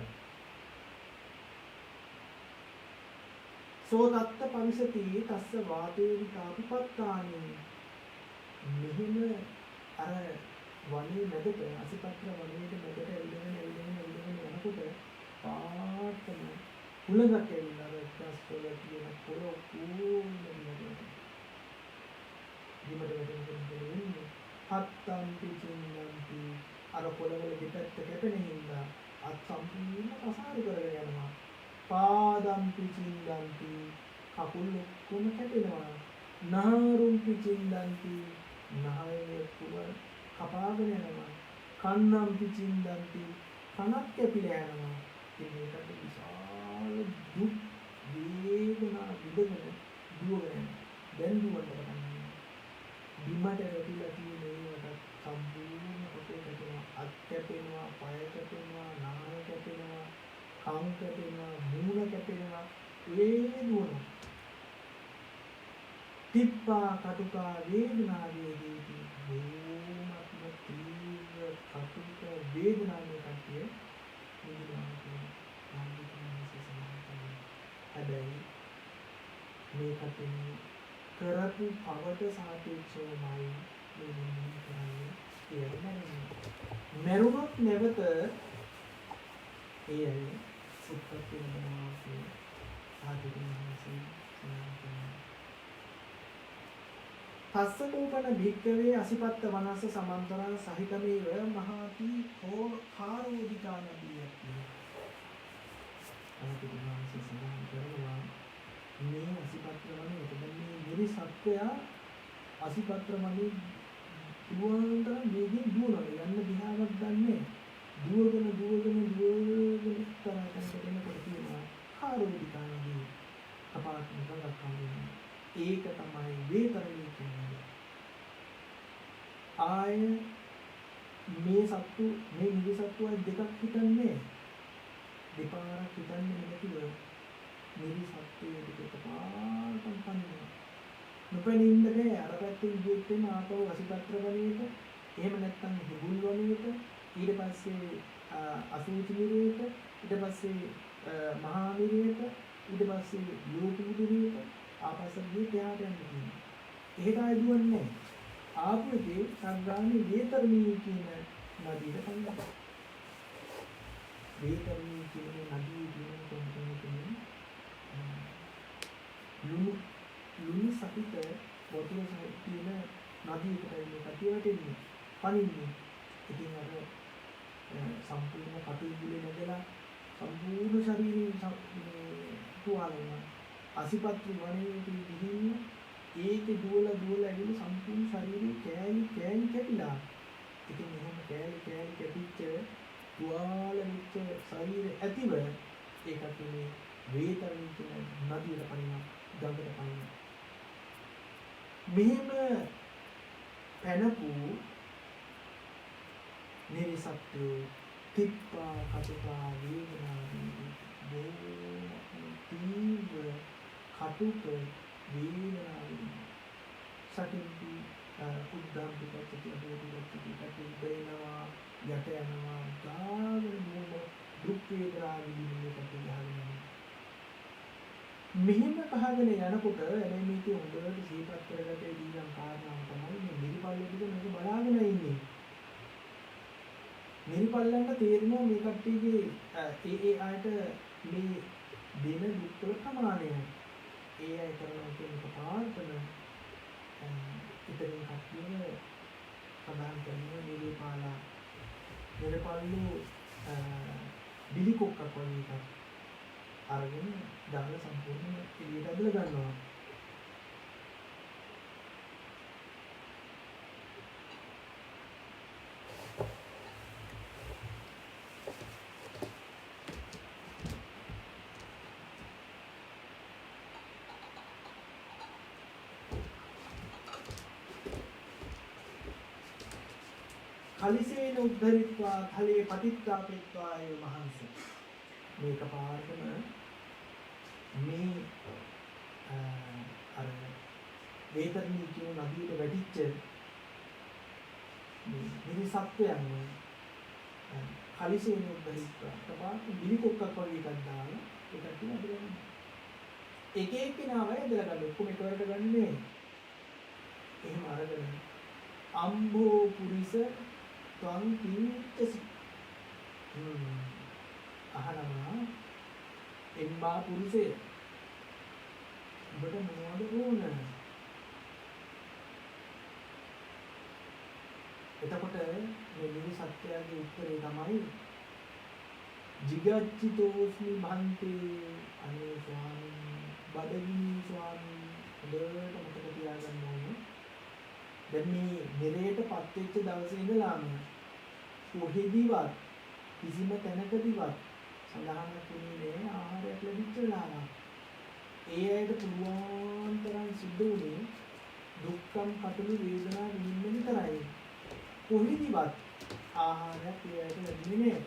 සෝ තත්ත පංසති තස්ස වාතේනි කාපිපත්තානි. මෙහෙම අර වනේ මැදට අසිපත්‍ර වනේට මැදට ඇවිදගෙන යනකොට පාටම උලඟක් ඇවිල්ලා රස්වල තියෙන පොර කුමරි හත්තම් පිචින්නන්ති අර පොළවල දෙපැත්ත කැපෙන හින්දා අත් සම්පූර්ණ අසාරු කරගෙන යනවා. පාදම් පිචින්නන්ති කකුල් ඔක්කොම කැපෙනවා. නාරුම් පිචින්නන්ති නායේ කුම කපාගෙන යනවා. කන්නම් පිචින්නන්ති කනක් කැපිලා යනවා. මේකට විශාල දුක් වේදනා විඳගෙන දුවගෙන දැන් දුවන්න පටන් ගන්නවා. බිමට වැටිලා තියෙන ඒවට සම්පූර්ණ කොටේ කැපෙනවා. අත් කැපෙනවා, පය කැපෙනවා, නාය කැපෙනවා, කන් කැපෙනවා, මූණ කැපෙනවා. ඒ දුවනවා. තිප්පා කටුකා වේදනා වේදීති බොහොමත්ම තීව්‍ර කටුක වේදනාවේ කට්ටිය හැබැයි මේකට කරපු පවට සාපේක්ෂවමයි මේ කරන්නේ කියන්නේ. මරුණොත් නැවත ඒ අය උත්පත්ති වෙනවා කියන ආදිකමහසී සමාන. පස්සකෝපන භික්කවේ අසිපත්ත වනස්ස සමන්තරං සහිතමේව මහාති කාරෝදිකානදී යති. ආදිකමහසී සමාන කරනවා මේ අසිපත්‍ර වනේ එතනදී නිරි සත්වයා අසිපත්‍ර වනේ දුවන්තර වේගයෙන් දුවනවා. යන්න දිහාවක් දන්නේ දුවගෙන තරකට එනකොට තියෙනවා කාරෝදිකානදී කපාට නිකන් ගන්නවා. ඒක තමයි වේතරණී කියන්නේ. ආය මේ සත්තු මේ නිදි සත්තු අය දෙකක් හිටන්නේ දෙපාරක් හිටන්නේ නැතිව නිදි සත්තුයේ දෙක පාටම් පන්නවා. නොපෙනින්න බෑ. අර පැත්තෙන් ගියොත් එන ආපහු අසිපත්‍ර වනේට එහෙම නැත්නම් හිබුල් වනේට ඊට පස්සේ අසූචි නිරේට ඊට පස්සේ මහා නිරේට ඊට පස්සේ ලෝකුදුරේට ආපස්සට ගිහින් එහාට යන්න තියෙනවා. එහෙට ආයෙ දුවන්නේ නැහැ. ආපු එකේ සංග්‍රාමී වේතරණී කියන නදියට පනිනවා. වේතරණී කියන නදිය කියන කොම්පොනන්ට් ලුණු සහිත වතුර සහිත තියෙන නදියකට මේ කටිය වැටෙන්නේ. පනින්නේ. ඉතින් අර සම්පූර්ණ කටුගුලේ නැදලා සම්පූර්ණ ශරීරයෙන් තුවාල වෙනවා. අසිපත්‍රි වනයේදී ගිහින් ඒකේ දුවලා ඇවිල්ලා සම්පූර්ණ ශරීරේ කෑලි කැපිලා. ඉතින් එහෙම කෑලි කැපිච්ච තුවාල වෙච්ච ශරීර ඇතිව ඒකට මේ වේතරණී කියන නදියට පනිනවා, ගඟට පනිනවා. මෙහෙම පැනපු නිරිසත්තු තිප්පා කටුකා වේදනාදී තීව්‍ර කටුක වේදනාදී සටින්ටි උද්දම් පිටත් බේනවා යට යනවා ගාගෙන මොන දුක් වේදනාදී මේකට ගහගෙන මෙහෙම පහගෙන යනකොට එනේ මේකේ හොඳට සීපත් කරගත්තේ දීගම් කාරණාව තමයි මේ නිරිපල්ලෙදික මේක බලාගෙන ඉන්නේ. නිරිපල්ලන්ට තේරෙනවා මේ කට්ටියගේ ඒ ආයත මේ දෙන දුක්වල ප්‍රමාණය. ඒ අය කරන කෙනෙක් පාර්තන ඉතින් කට්ටිය සඳහන් කරනවා නිරිපල්ලු බිලි කොක්කක් වගේ එකක්. අරගෙන දාලා සම්පූර්ණ එළියට ඇදලා ගන්නවා. කලිසේන උද්ධරිත්වා තලේ පතිත්තාපෙත්වා ඒ මහන්ස මේක පාරටම මේ අර වේතරණී කියන නදියට වැටිච්ච මේ නිරිසත්වයන් කලිසේන උද්ධරිත්වා තපාට බිලි කොක්කක් වගේ එකක් දාලා ඒකට අදලා එක එක්කෙනාම ඇදලා ගන්න ඔක්කොම එකවරට ගන්නේ එහෙම අරගෙන අම්බෝ පුරිස ත්වං කිංචසි අහනවා එම්බා පුරුෂය ඔබට මොනවද ඕන? එතකොට මේ නිරිසත්වයාගේ උත්තරේ තමයි jigacchitosmi bhante අනේ ස්වාමී බඩගිනි ස්වාමී හොඳට මතක තියාගන්න ඕනේ. දැන් මේ නිරේටපත් වෙච්ච දවසේ ඉඳලාම කොහෙදිවත් කිසිම තැනකදීවත් සඳහන් කෙරෙන්නේ ආහාරයක් ලැබිච්ච වෙලාවක්. ඒ ඇයිද පුළුවන් තරම් සිද්ධ වුණේ දුක්ඛම් කටළු වේදනා විඳින්න විතරයි. කොහෙදිවත් ආහාරයක් ඒ ඇයිද ලැබෙන්නේ නෑ.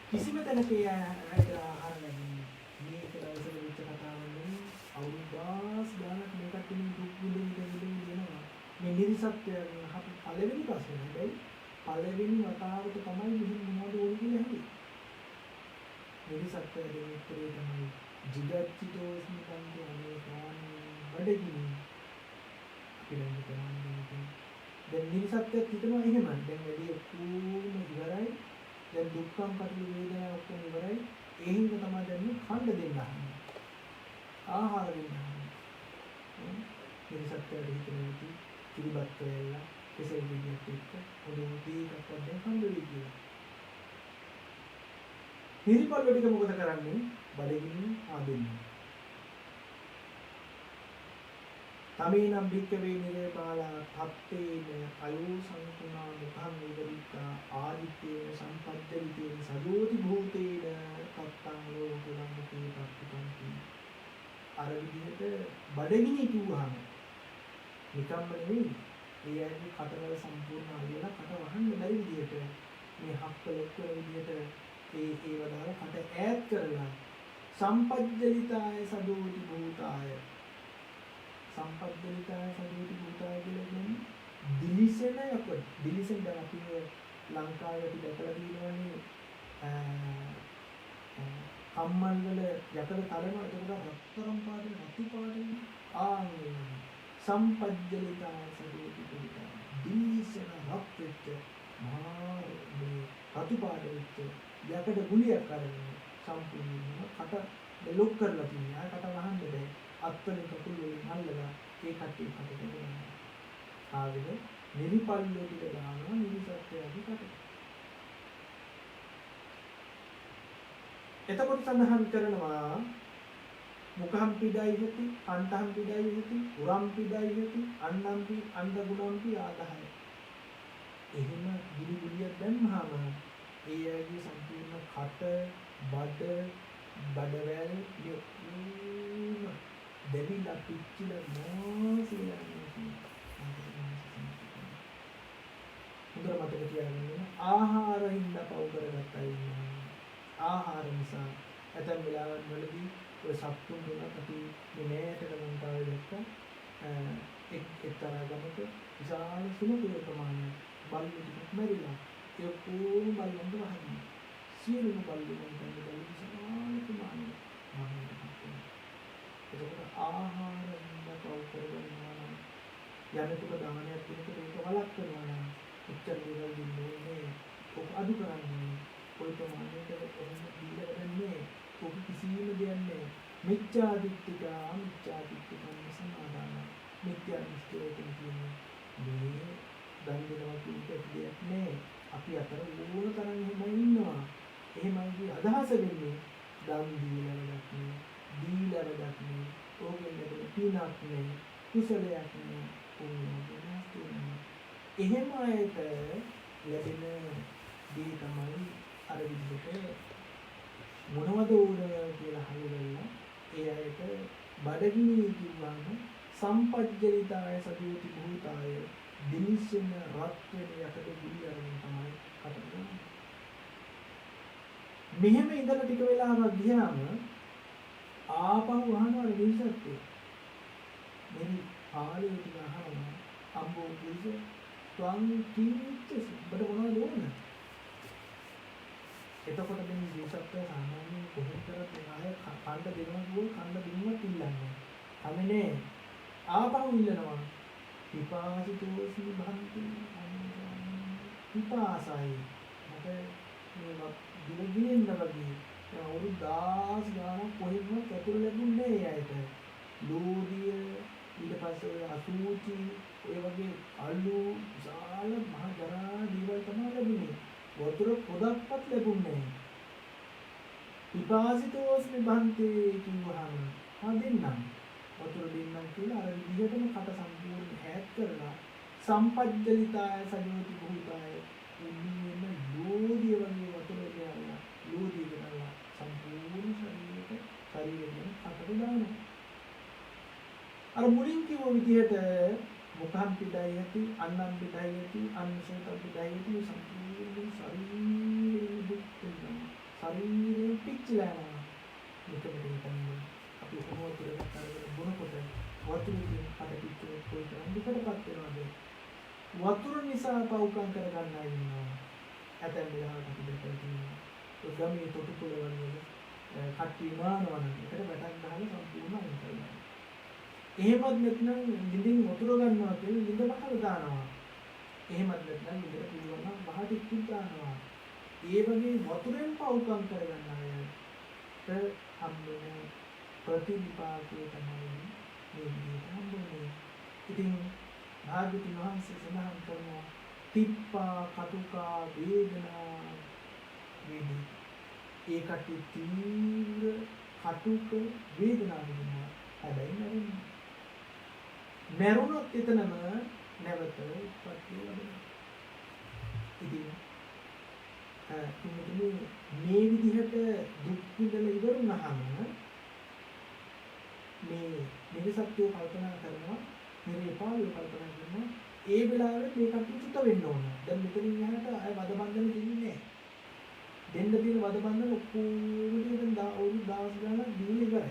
කිසිම තැනක ඒ ඇයිද ආහාර ලැබෙන්නේ මේක දවසක වෙච්ච කතාවක් නෙමෙයි. අවුරුද්දාස් ගානක් මේකට දුක් විඳින්න දෙනවා. මේ නිරිසත්‍යයෙන් අපි පළවෙනි ප්‍රශ්නේ හැබැයි පළවෙනි වතාවට තමයි මෙහෙම මොනවද ඕනේ කියලා හිතේ. නිරිසත්‍යයේ උත්තරේ තමයි jigacchitosmi bhante අනේ ස්වාමී බඩගිනි කියලා හිතනවා. දැන් නිරිසත්‍යත් හිතනවා එහෙම. දැන් වැඩි ඔක්කොම ඉවරයි. දැන් දුක්ඛම් කටළු වේදනා ඔක්කොම ඉවරයි. ඒ හින්දා තමයි දැන් ඛණ්ඩ දෙන්න හදන්නේ. ආහාර දෙන්න හදන්නේ. නිරිසත්‍යයේ හිතන්නේ කිරිබත් වෙලා කෙසෙල් විදියට එක්ක පොඩි දීකක් වගේ ඛණ්ඩ වෙයි කියලා. නිරිපල්ල ටික මොකද කරන්නේ? බඩගිනි ආදෙන්නේ. තමේනම් භික්කවේ නිරේපාලා තත්තේන අයෝ සංකුණා මුඛං උදරිත්තා ආදිත්තේන සම්පද්දරිතේන සදෝති භූතේන තත්තං ලෝකෙනම් මුඛේ පක්ඛන්ති. අර විදිහට බඩගිනි කිව්වහම නිකම්ම නෙවෙයි ඒ ඇයි කටවල සම්පූර්ණ අරියලා කට වහන්න බැරි විදිහට මේ හක්ක ලොක්ක විදිහට ඒව දාලා කට ඈත් කරලා සම්පද්දලිතාය සදෝති භූතාය සම්පද්දලිතාය සදෝති භූතාය කියලා කියන්නේ දිලිසෙන යකඩ. දිලිසෙන දැන් අපි ලංකාවේ අපි දැකලා තියෙනවානේ කම්මල් වල යකඩ තලනවා. එතකොට රත්තරන් පාටින් රතු පාටින් සම්පජ්ජලිතා සදේති පිළිතා. දිලිසෙන රත් වෙච්ච මහා මේ රතු පාට වෙච්ච යකඩ ගුලියක් අරගෙන සම්පූර්ණයෙන්ම කට ලොක් කරලා තියෙනවා. ආය කට වහන්න බෑ. අත්වලින් කකුල් වලින් අල්ලලා ඒ කට්ටිය කට දෙනවා. ආවෙද නිරිපල්ලෝ ටික දානවා නිරිසත්ත්වයාගේ කට. එතකොට සඳහන් කරනවා මුඛම් පිඩයිහති අන්තම් පිඩයිහති උරම් පිඩයිහති අන්නම්පි අන්ධ ගුණම්පි ආදහය. එහෙම ගිනි ගුලියක් දැම්මහම ඒ ඇගේ සම්පූර්ණ කට බඩවැල් දෙවිලා පිච්චිලා මොසිලා හොඳට මතක තියාගන්න. ආහාරින්ද පව කරගත්තයි ඉන්නවා. ආහාර නිසා ඇතැම් වෙලාවන් වලදී ඔය සත්තුන් දුන්නත් අපි මේ නෑටට මොන්තාවේ දැක්ක එක්තරා ගමක විශාල සුළු ප්‍රමාණයක් බල්ලු ටිකක් මැරිලා ඒ කොහොම බල්ලන්ට වහන්නේ. සියලුම බල්ලු මොන්තාවේ බල්ලු විශාල ප්‍රමාණයක් මරණයටපත් වෙනවා. එතකොට ආහාරින්ද පව කරගන්නවා නම් යමෙකුට දානයක් දෙනකොට ඒක වළක්වනවා නම් උත්තර දේවල් දෙන්නේ ඔක අඩු කරන්නේ කොයි ප්‍රමාණයකට එහෙම දීලා වැඩන්නේ ඔක කිසිම දෙයක් නෑ. මිච්ඡාදිට්ඨිකා සමාදාන මිත්‍යා දෘෂ්ටියෙන් කියන්නේ මේ දන් දෙනවා කියන දෙයක් නෑ. අපි අතර ඕන තරම් එහෙම ඉන්නවා. එහෙමයි අදහස වෙන්නේ දන් දීලා වැඩක් නෑ. දීලා වැඩක් නෑ. ඕකෙන් ලැබෙන පිනක් නෑ. කුසලයක් නෑ. එහෙම අයට ලැබෙන දේ තමයි අර විදිහට මොනවද ඕන කියලා හඳුනලා ඒ අයට බඩගිනි කිව්වම සම්පජ්ජලිතාය සදේති භූතාය දිලිසෙන රත් වෙන යකඩ ගුලි අරගෙන තමයි කතා කරන්නේ. මෙහෙම ඉඳලා ටික වෙලාවක් ගියාම ආපහු අහනවා විශ්සත් මේ ආලේ ටික අහනවා අම්බෝ කිව්ස ත්වං කීච්චස් බඩ මොනවද ඕන. එතකොට මේ විශ්සත් සාමාන්‍යයෙන් කොහොමද කරන්නේ ආය කණ්ඩ දෙනවා කිව්වොත් කණ්ඩ දෙන්නවත් ඉල්ලන්නේ. කමනේ ආපහු ඉල්ලනවා. පිපාසිතෝසි භන්ති පිපාසයි මට මේ දිනගින්න වගේ අවුරුදු 10 ගානක් කොහෙන්වත් ඇතුළ ලැබුණේ නෑ අයට. ලෝදිය ඊට පස්සේ අසුචි ඔය වගේ අලු විශාල මහ ජරා දේවල් තමයි ලැබුණේ. වතුර පොදක්වත් ලැබුණේ නෑ. පිපාසිතෝසි භන්ති කිව්වහම දෙන්නම් වතුර දෙන්නම් කියලා අර විදිහටම කට සම්පූර්ණ ඈත් කරලා සම්පජ්ජලිතාය සජෝති භූතාය උන්නියම ලෝදිය වගේ වතුර ගියලා ලෝදිය ගනලා සම්පූර්ණ ශරීරයෙන් අතට දානවා. අර මුලින් කිව්ව විදිහට මුඛම් පිටයි ඇති අන්නම් පිටයි ඇති අන්නසෝත පිටයි ඇති සම්පූර්ණ ශරීරයෙන් දුක් වෙනවා. ශරීරයෙන් පිච්චිලා යනවා. මෙතන දෙන්නේ අපි මොහොතේ කරගෙන බොනකොට වතුරකින් කඩපිච්චේ කොයි තරම් දුකටපත් වෙනවද? වතුර නිසා පවුකම් කරගන්න අය ඉන්නවා. ඇතැම් වෙලාවට අපි දැකලා තියෙනවා. ඒ ගමේ තොටුපොළ වගේ කට්ටිය නානවා නම් ඒකට වැටක් ගහලා සම්පූර්ණ අයින් කරනවා. එහෙමත් නැත්නම් ළිඳින් වතුර ගන්නවා කියලා ළිඳ බහලා දානවා. එහෙමත් නැත්නම් ළිඳට පුළුවන් නම් මහටික්කුත් දානවා. ඒ වගේ වතුරෙන් පවුකම් කරගන්න අයට හම්බෙන ප්‍රතිවිපාකයේ තමයි මේ විදිහට හම්බුනේ. ඉතින් භාග්‍යවතුන් වහන්සේ සඳහන් කරනවා තිප්පා කටුකා වේදනා වේදි. ඒකට තීව්‍ර කටුක වේදනාවක් වෙනවා. හැබැයි නෑ. මරුණොත් එතනම නැවත උත්පත්ති ලැබෙනවා. ඉතින් මේ විදිහට දුක් විඳලා ඉවරුනහම මේ නිරසත්‍යෝ කල්පනා කරනවා නිරේපාලිය කල්පනා කරනවා ඒ වෙලාවේ මේකට චුත වෙන්න ඕන. දැන් මෙතනින් එහාට ආය වද බන්ධන දෙන්නේ නැහැ. දෙන්න තියෙන වද බන්ධන ඔක්කොම දැන් අවුරුදු 10 ගානක් දීලා ඉවරයි.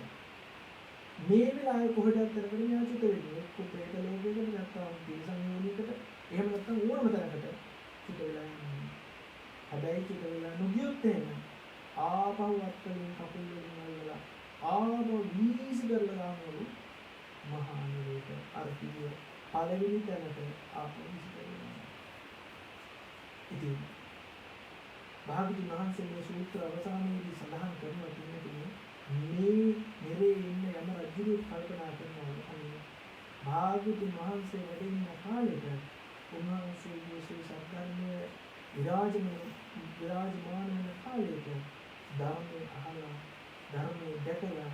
මේ වෙලාවේ කොහෙටද කරගෙන යා චුත වෙන්නේ? කොපේට ලෝකයකට නැත්නම් දින සංයෝගයකට එහෙම නැත්නම් ඕනම තැනකට චුත වෙලා යනවා. හැබැයි චුත වෙලා නොගියොත් එහෙම ආපහු අත්වලින් කකුල් වලින් අල්ලලා ආපහු වීසි කරලා දානවලු මහා නිරේත අර කිව්ව පළවෙනි තැනට ආපහු වීසි කරනවා. ඉතින් භාගතුන් වහන්සේ මේ සූත්‍ර අවසානයේදී සඳහන් කරනවා කියන්නේ මේ නිරේ ඉන්න යම රජු කල්පනා කරනවා අනේ භාගතුන් වහන්සේ වැඩ ඉන්න කාලෙට උන්වහන්සේගේ ශ්‍රී සද්ධර්මයේ විරාජමාන වෙන කාලෙට ධර්මයේ අහලා ධර්මයේ දැකලා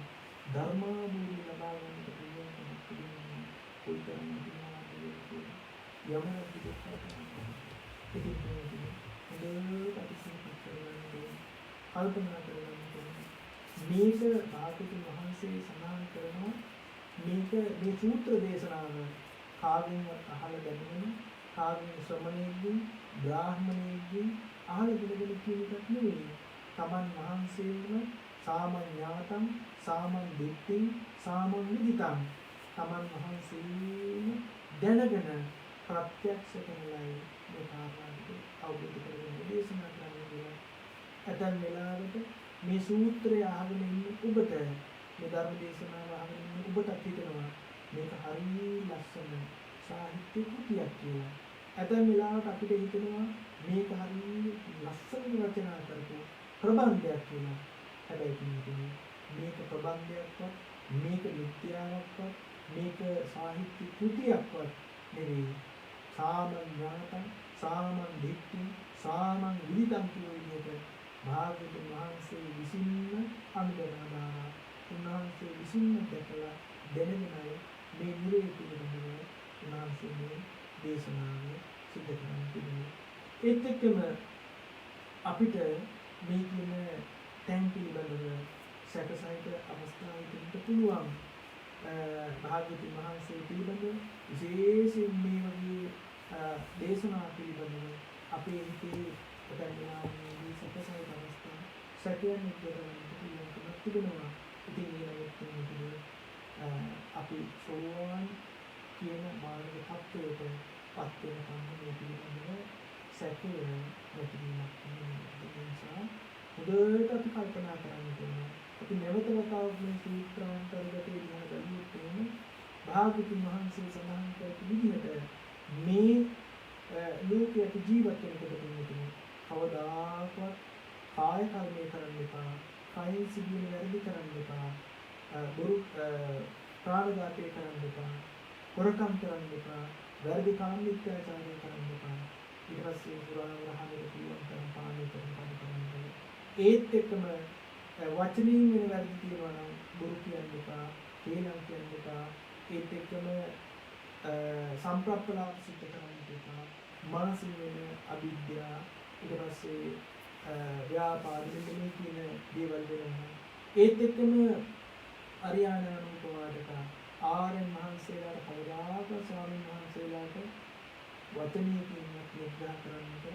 ධර්මාභූති ලබා ගන්නට පුළුවන්කමක් තිබෙනවා. කොයිතරම් වටිනවද කියලා. යම රජු කල්පනා කරගන්න මේක භාගතුන් වහන්සේ සඳහන් කරනවා මේක මේ සූත්‍ර දේශනාව කාගෙන්වත් අහලා දැනෙන කාගෙන් ශ්‍රමණයෙක්ගෙන් බ්‍රාහ්මණයෙක්ගෙන් අහලා දෙලගෙන කියන එකක් නෙවෙයි. තමන් වහන්සේම සාමඤ්ඤාතං සාමං දිට්ඨිං සාමං විදිතං තමන් වහන්සේම දැනගෙන ප්‍රත්‍යක්ෂ කරනයි මේ කාරණාව අවබෝධ කරගන්න දේශනා කරන්නේ. ඇතැම් වෙලාවට මේ සූත්‍රය අහගෙන ඉන්න ඔබට මේ ධර්ම දේශනාව අහගෙන ඉන්න ඔබට හිතෙනවා මේක හරිය ලස්සන සාහිත්‍ය කෘතියක් කියලා. ඇතැම් වෙලාවට අපිට හිතෙනවා මේක හරිය ලස්සන රචනා කරපු ප්‍රබන්ධයක් කියලා. හැබැයි මේක ප්‍රබන්ධයක්වත් මේක විද්‍යාවක්වත් මේක සාහිත්‍ය කෘතියක්වත් නෙවෙයි. සාමඤ්ඤාතං සාමං දිට්ඨිං සාමං විදිතං කියන විදිහට භාගතුන් වහන්සේ විසින්ම අනුගමනා උන්වහන්සේ විසින්ම දැකලා දැනගෙනයි මේ නිරේ පිළිබඳව උන්වහන්සේ මේ දේශනාව සිදු කරන්න තිබුණේ. ඒත් එක්කම අපිට මේ කියන තැන් පිළිබඳව සැකසහිත අවස්ථාවකින් පුළුවන් භාගතුන් වහන්සේ පිළිබඳව විශේෂයෙන් මේ වගේ දේශනා පිළිබඳව අපේ හිතේ ප්‍රතිඥානයේ සැකසහිත අවස්ථා සැකයන් ඉදිරියට තිබෙනවා. ඉතින් මේ අපි සෝවාන් කියන මාර්ග තත්ත්වයට පත් වෙන කන්නේ පිළිබඳව සැකය නැතිවීමක් නිසා හොඳට අපි කල්පනා කරන්න ඕනේ. අපි නැවත වතාවක් මේ සූත්‍රාන්තර්ගතයේ දිහා බලුවොත් එහෙම භාගතුන් වහන්සේ සඳහන් කරපු විදිහට මේ ලෝකයේ අපි ජීවත් වෙනකොට තියෙන්නේ කවදාකවත් කාය කර්මය කරන්න එපා. කායෙන් සිදුවෙන වැරදි කරන්න එපා. බොරු ප්‍රාණඝාතය කරන්න එපා. හොරකම් කරන්න එපා. වැරදි කාමීත්‍යාචාරය කරන්න එපා. ඊට පස්සේ පුරාණවරහමේ පුළුවන් තරම් පාලනය කරන්න. ඒත් එක්කම වචනින් වෙන වැරදි තියෙනවා නම් බොරු කියන්න එපා. කේලම් කියන්න එපා. ඒත් එක්කම සම්ප්‍රප්පලාප සිද්ධ කරන්න එපා. මානසික වෙන අවිද්‍යාව ඊට පස්සේ ව්‍යාපාදික මේ කියන දේවල් වෙනවා. ඒත් එක්කම අරියාණානුපවාදක ආරයන් මහන්සේලාට කවදාක ස්වාමීන් වහන්සේලාට වචනීය කියනක් නිග්‍රහ කරන්නට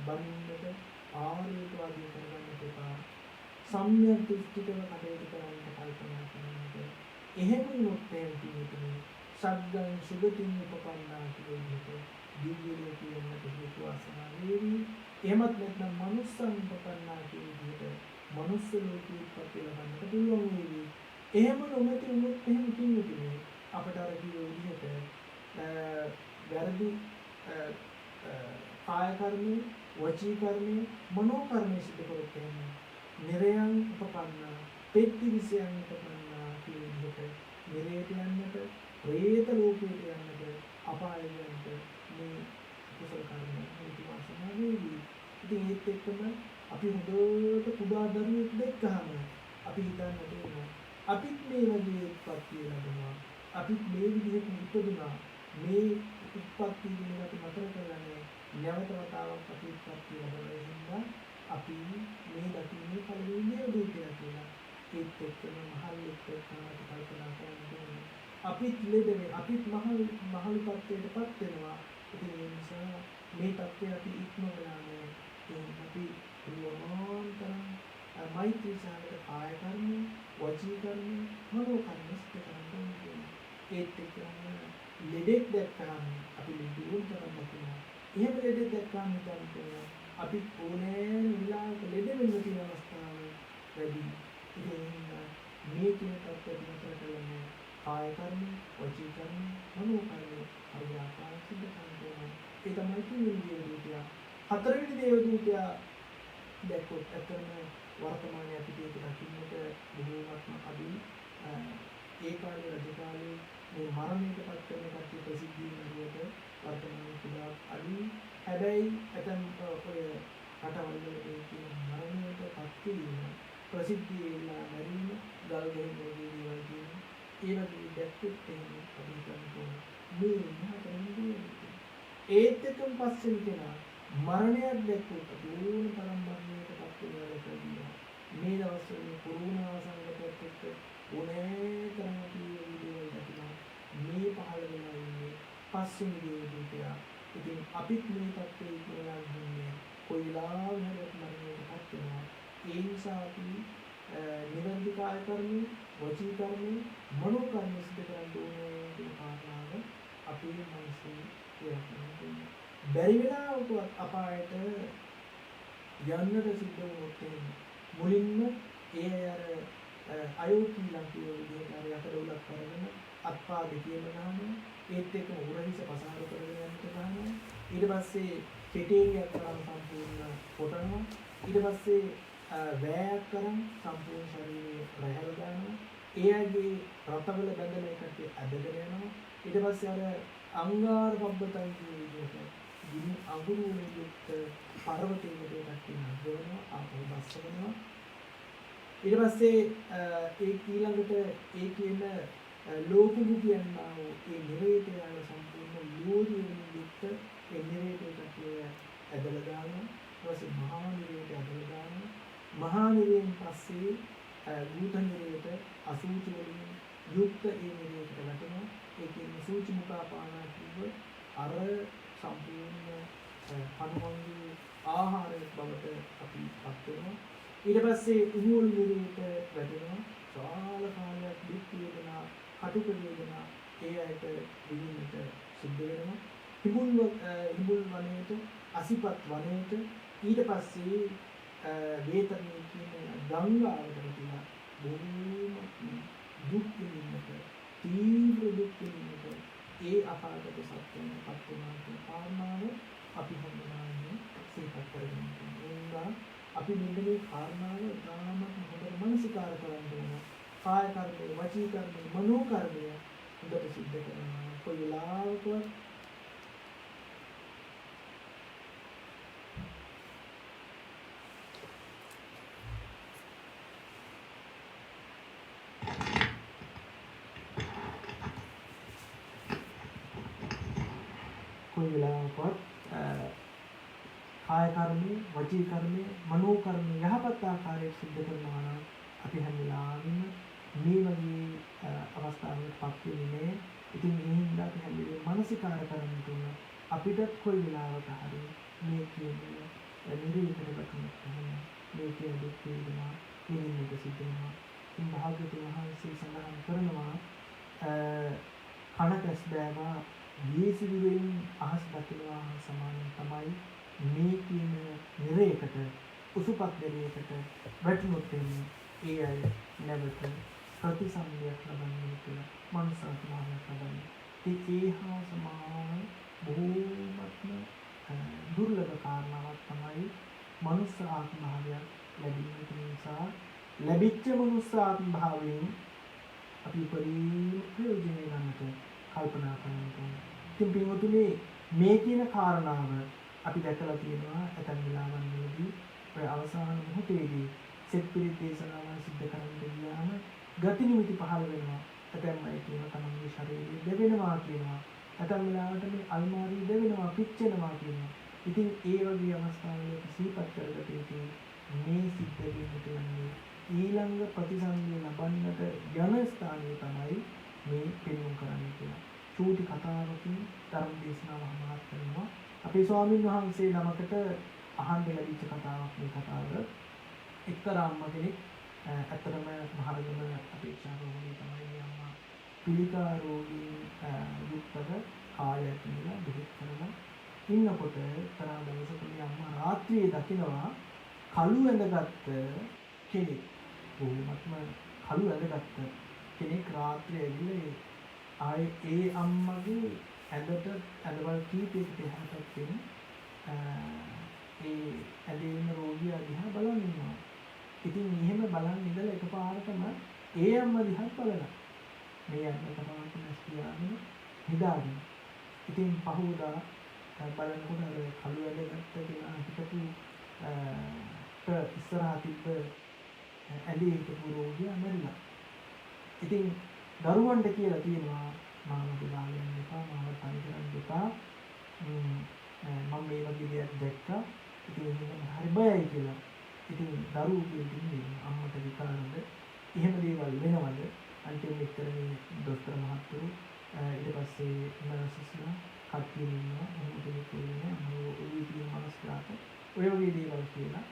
බඳින්නට ආර්යවාදී කරගන්නට එපා. සම්‍යක් දෘෂ්ටිකව කටයුතු කරන්න කල්පනා කරන්නට. එහෙම වුණොත් තියෙන්නේ සග්ගං සුගතින් උපපන්නා කියන එක දිව්‍ය ලෝකයේ යන්නට හේතු වාසනා වේවි. එහෙමත් නැත්නම් මනුස්සන් උපපන්නා කියන විදිහට මනුස්ස ලෝකයේ උපත් ලබන්නට පුළුවන් වේවි. එහෙම නොමැති වුණොත් එහෙම කියන්නේ අපට අර කිව්ව විදිහට වැරදි කාය කර්මය, වචී කර්මය, මනෝ කර්මය සිදු කරොත් එහෙම නිරයන් උපපන්නා, පෙත්ති විසයන් උපපන්නා කියන විදිහට නිරයට යන්නට, ප්‍රේත ලෝකයට යන්නට, අපායට යන්නට මේ කුසල කර්ම හේතු වාසනා වේවි. ඉතින් ඒත් එක්කම අපි හොඳට කුඩා දරුවෙක් දැක්කහම අපි හිතන්නට ඕන අපිත් මේ වගේ උත්පත්ති ලැබුණා. අපිත් මේ විදිහට ඉපදුණා. මේ උත්පත්ති දිනකට මතර කරගන්නේ නැවත වතාවක් අපි උත්පත්ති ලැබෙනවා හින්දා අපි මේ දකින්නේ පළවෙනි දේ කියලා. ඒත් එක්කම මහල් එක්කම කල්පනා කරනවා. අපිත් ලෙඩනේ අපිත් මහලු තත්ත්වයකටපත් වෙනවා. ඉතින් ඒ නිසා මේ තත්ත්වය අපි ඉක්මවලා නෑ. අපි ප්‍රියමාන්තරම් මෛත්‍රී සාගත කාය කර්ම, වචී කර්ම, මනෝ කර්ම සිදු කරනවා. ඒත් එක්කම ලෙඩෙක් දැක්කම අපි ලෙඩුන් තරම් දකිනවා. එහෙම ලෙඩෙක් දැක්කම හිතන්නේ අපි ඕනෑම වෙලාවක ලෙඩ වෙන්න තියෙන අවස්ථාව වැඩි. මේ කියන තත්ත්වයට නතර කරන්නේ කාය කර්ම, වචී කර්ම, මනෝ කර්ම හරියට සිද්ධ කරනවා. ඒ තමයි තුන්වෙනි දේව දූතයා. හතරවෙනි දේව දූතයා දැක්කොත් අතරම වර්තමානයේ අපිට ඒක දකින්නට බොහෝමත්ම අඩුයි. ඒ කාලේ රජ කාලේ මේ මරණයට පත් කරන කට්ටිය ප්‍රසිද්ධියෙන් හරියට වර්තමානයේ පුදා අඩුයි. හැබැයි ඇතම් ඔය රටවල් වල කියන මරණයට පත් වීම ප්‍රසිද්ධිය වෙලා මැරීම ගල් ගෙහින් වගේ දේවල් කියන ඒ වගේ දැක්කොත් එහෙම අපි හිතන්නේ මේ මහතෙන්දී ඒත් එක්කම පස්සේ කෙනා මරණයක් දැක්කොත් ඕන තරම් මරණයට පත් වෙනවා කියලා. මේ දවස්වල මේ කොරෝනා සංගතයත් එක්ක ඕනෑ තරම් දේවල් දැක්කම මේ පහළ වෙලා ඉන්නේ පස්වෙනි දේව දූතයා. ඉතින් අපිත් මේ තත්ත්වයේ ඉඳලා ඉන්නේ කොයිලාම හරියට මරණයට පත් වෙනවා. ඒ නිසා අපි නිරන්තර කාය කර්මී, වචී කර්මී, මනෝ කර්මී සිදු කරන්න ඕනේ කියන කාරණාව අපේ මනසේ තියෙනවා. බැරි වෙලාවකවත් අපායට යන්නට සිද්ධ වුණොත් මුලින්ම ඒ අර අයෝකී ලංකිය විදිහට අර යකඩ උලක් කරගෙන අත්පා දෙකේම ගන්නවා. ඒත් එක්ක උරහිස පසහර කරගෙන යන්නට ගන්නවා. ඊට පස්සේ කෙටේරියක් කරන් සම්පූර්ණ කොටනවා. ඊට පස්සේ වෑයක් කරන් සම්පූර්ණ ශරීරය රැහැල දානවා. එයාගේ රතවල බැඳලා එකට ඇදගෙන යනවා. ඊට පස්සේ අර අංගාර පබ්බතන් කියන විදිහට ගිනි අඟුරු වලින් යුක්ත පර්වතයකට යටගෙන නගනවා. ආපහු බස් කරනවා. ඊට පස්සේ ඒ ඊළඟට ඒ කියන ලෝකුණු කියනවා ඒ නිරේත යන සම්පූර්ණ ලෝධි වලින් යුක්ත ඒ නිරේතයට ඇදලා දානවා. ඊට පස්සේ මහා නිරේත ඇදලා දානවා. මහා නිරේන් පස්සේ භූත නිරේත අසූචි වලින් යුක්ත ඒ නිරේතට වැටෙනවා. ඒ කියන්නේ සූචි මුඛාපානා කිව්ව අර සම්පූර්ණ පණුවන්ගේ ආහාරයක් බවට අපි පත් වෙනවා. ඊට පස්සේ උහුල් නිරේත වැටෙනවා. සාල කාලයක් දුක් වේදනා, කටුක වේදනා ඒ අයට විඳින්නට සිද්ධ වෙනවා. හිඹුල් වනයේට, අසිපත් වනයේට ඊට පස්සේ වේතනී කියන ගංගාවට වැටිලා බොහෝම දුක් විඳින්නට, තීව්‍ර දුක් විඳින්නට ඒ අපාගත සත්‍යයන් පත් වෙනවා කියන කාරණාව අපි හඳුනාගන්න සිහිපත් කරගන්න ඕනේ. අපි මෙන්න මේ කාරණාව ඉතාමත් හොඳට මනසිකාර කරන්න ඕන. කාය කර්මය, වචී කර්මය, මනෝ කර්මය හොඳට සිද්ධ කරනවා. කොයි වෙලාවකවත් කාය කර්මය, වචී කර්මය, මනෝ කර්මය යහපත් ආකාරයට සිද්ධ කරනවා නම් අපි හැම වෙලාවෙම මේ වගේ අවස්ථාවකට පත් වෙන්නේ. ඉතින් මේ හින්දා අපි හැම වෙලේම මානසිකාර කරන්න ඕන. අපිටත් කොයි වෙලාවක හරි මේ කියන්නේ නිරේතට වැටෙනවා. මේ කියන දුක් වේදනා නිමින්නට සිද්ධ වෙනවා. ඉතින් භාග්‍යවතුන් වහන්සේ සඳහන් කරනවා කනකස් බෑවා වීසිවිලෙන් අහස් දකිනවා සමාන තමයි මේ කියන නිරේකට උසුපත් නිරේකට වැටුණොත් ඒ අය නැවත ප්‍රතිසන්දියක් ලබන්නේ කියලා මනසාත්මාවක් ලබන්නේ. ඒ හා සමාන බොහෝමත්ම දුර්ලභ කාරණාවක් තමයි මනුස්ස ආත්ම භාවයක් ලැබීම. නිසා ලැබිච්ච මනුස්ස ආත්ම භාවයෙන් අපි ප්‍රයෝජනය ගන්නට කල්පනා කරනවා. ඉතින් පින්වතුනි මේ කියන කාරණාව අපි දැකලා තියෙනවා ඇතන් වෙලාවන් වලදී ඔය අවසාන මොහොතේදී සෙත් පිළිත් දේශනාවන් සිද්ධ කරන්න ගියාම ගති නිමිති පහළ වෙනවා. ඇතන් අය කියන තමන්ගේ ශරීරය දෙවෙනවා කියනවා. ඇතන් වෙලාවට මේ අල්මාරිය දෙවෙනවා, පිච්චෙනවා කියනවා. ඉතින් ඒ වගේ අවස්ථාවලදී සිහිපත් කරගත යුතු මේ සිද්ධ වීමට යන්නේ ඊළඟ ප්‍රතිසන්දිය ලබන්නට යන ස්ථානය තමයි මේ පෙන්වුම් කරන්නේ කියලා. චූටි කතාවකින් ධර්ම දේශනාව හමාර් කරනවා. අපේ ස්වාමීන් වහන්සේ නමකට අහන්න ලැබිච්ච කතාවක් මේ කතාව. එක්තරා අම්ම කෙනෙක් ඇත්තටම මහරගම අපේක්ෂාව වගේ තමයි අම්මා පිළිකා රෝගීන් යුක්තව කාලයක් ඉඳලා බෙහෙත් කරලා ඉන්නකොට තරහ දවසක මේ අම්මා රාත්‍රියේ දකිනවා කළු ඇඳගත්ත කෙනෙක්. බොහොමත්ම කළු ඇඳගත්ත කෙනෙක් රාත්‍රියේ ඇවිල්ලා ආයේ ඒ අම්මගේ ඇඳට ඇඳවල් කීපයකට එහා පැත්තෙන් ඒ ඇඳේ ඉන්න රෝගියා දිහා බලන් ඉන්නවා. ඉතින් එහෙම බලන් ඉඳලා එකපාරටම ඒ අම්මා දිහා බලනවා. මේ අම්මා තමයි නැස් කියාගෙන හිතාගෙන. ඉතින් පහුවදා බලනකොට අර කළු ඇඳගත්ත කෙනා හිටපු ඉස්සරහා තිබ්බ ඇඳේ හිටපු රෝගියා මැරිලා. ඉතින් දරුවන්ට කියලා තියෙනවා මාව දාලා යන්න එපා, මාව තනි කරන්න එපා. මම මේ වගේ දෙයක් දැක්කා. ඉතින් ඒක හරි බයයි කියලා. ඉතින් දරුවෝ කියන්නේ අම්මට විකාරද එහෙම දේවල් වෙනවද? අන්තිමට විතර මේ දොස්තර මහත්තුරු ඊට පස්සේ නර්සස්ලා කට්ටිය ඉන්නවා. එහෙම කෙනෙක් කියන්නේ අම්මෝ ඔය කියන මනස්කාරට ඔය වගේ දේවල් කියලා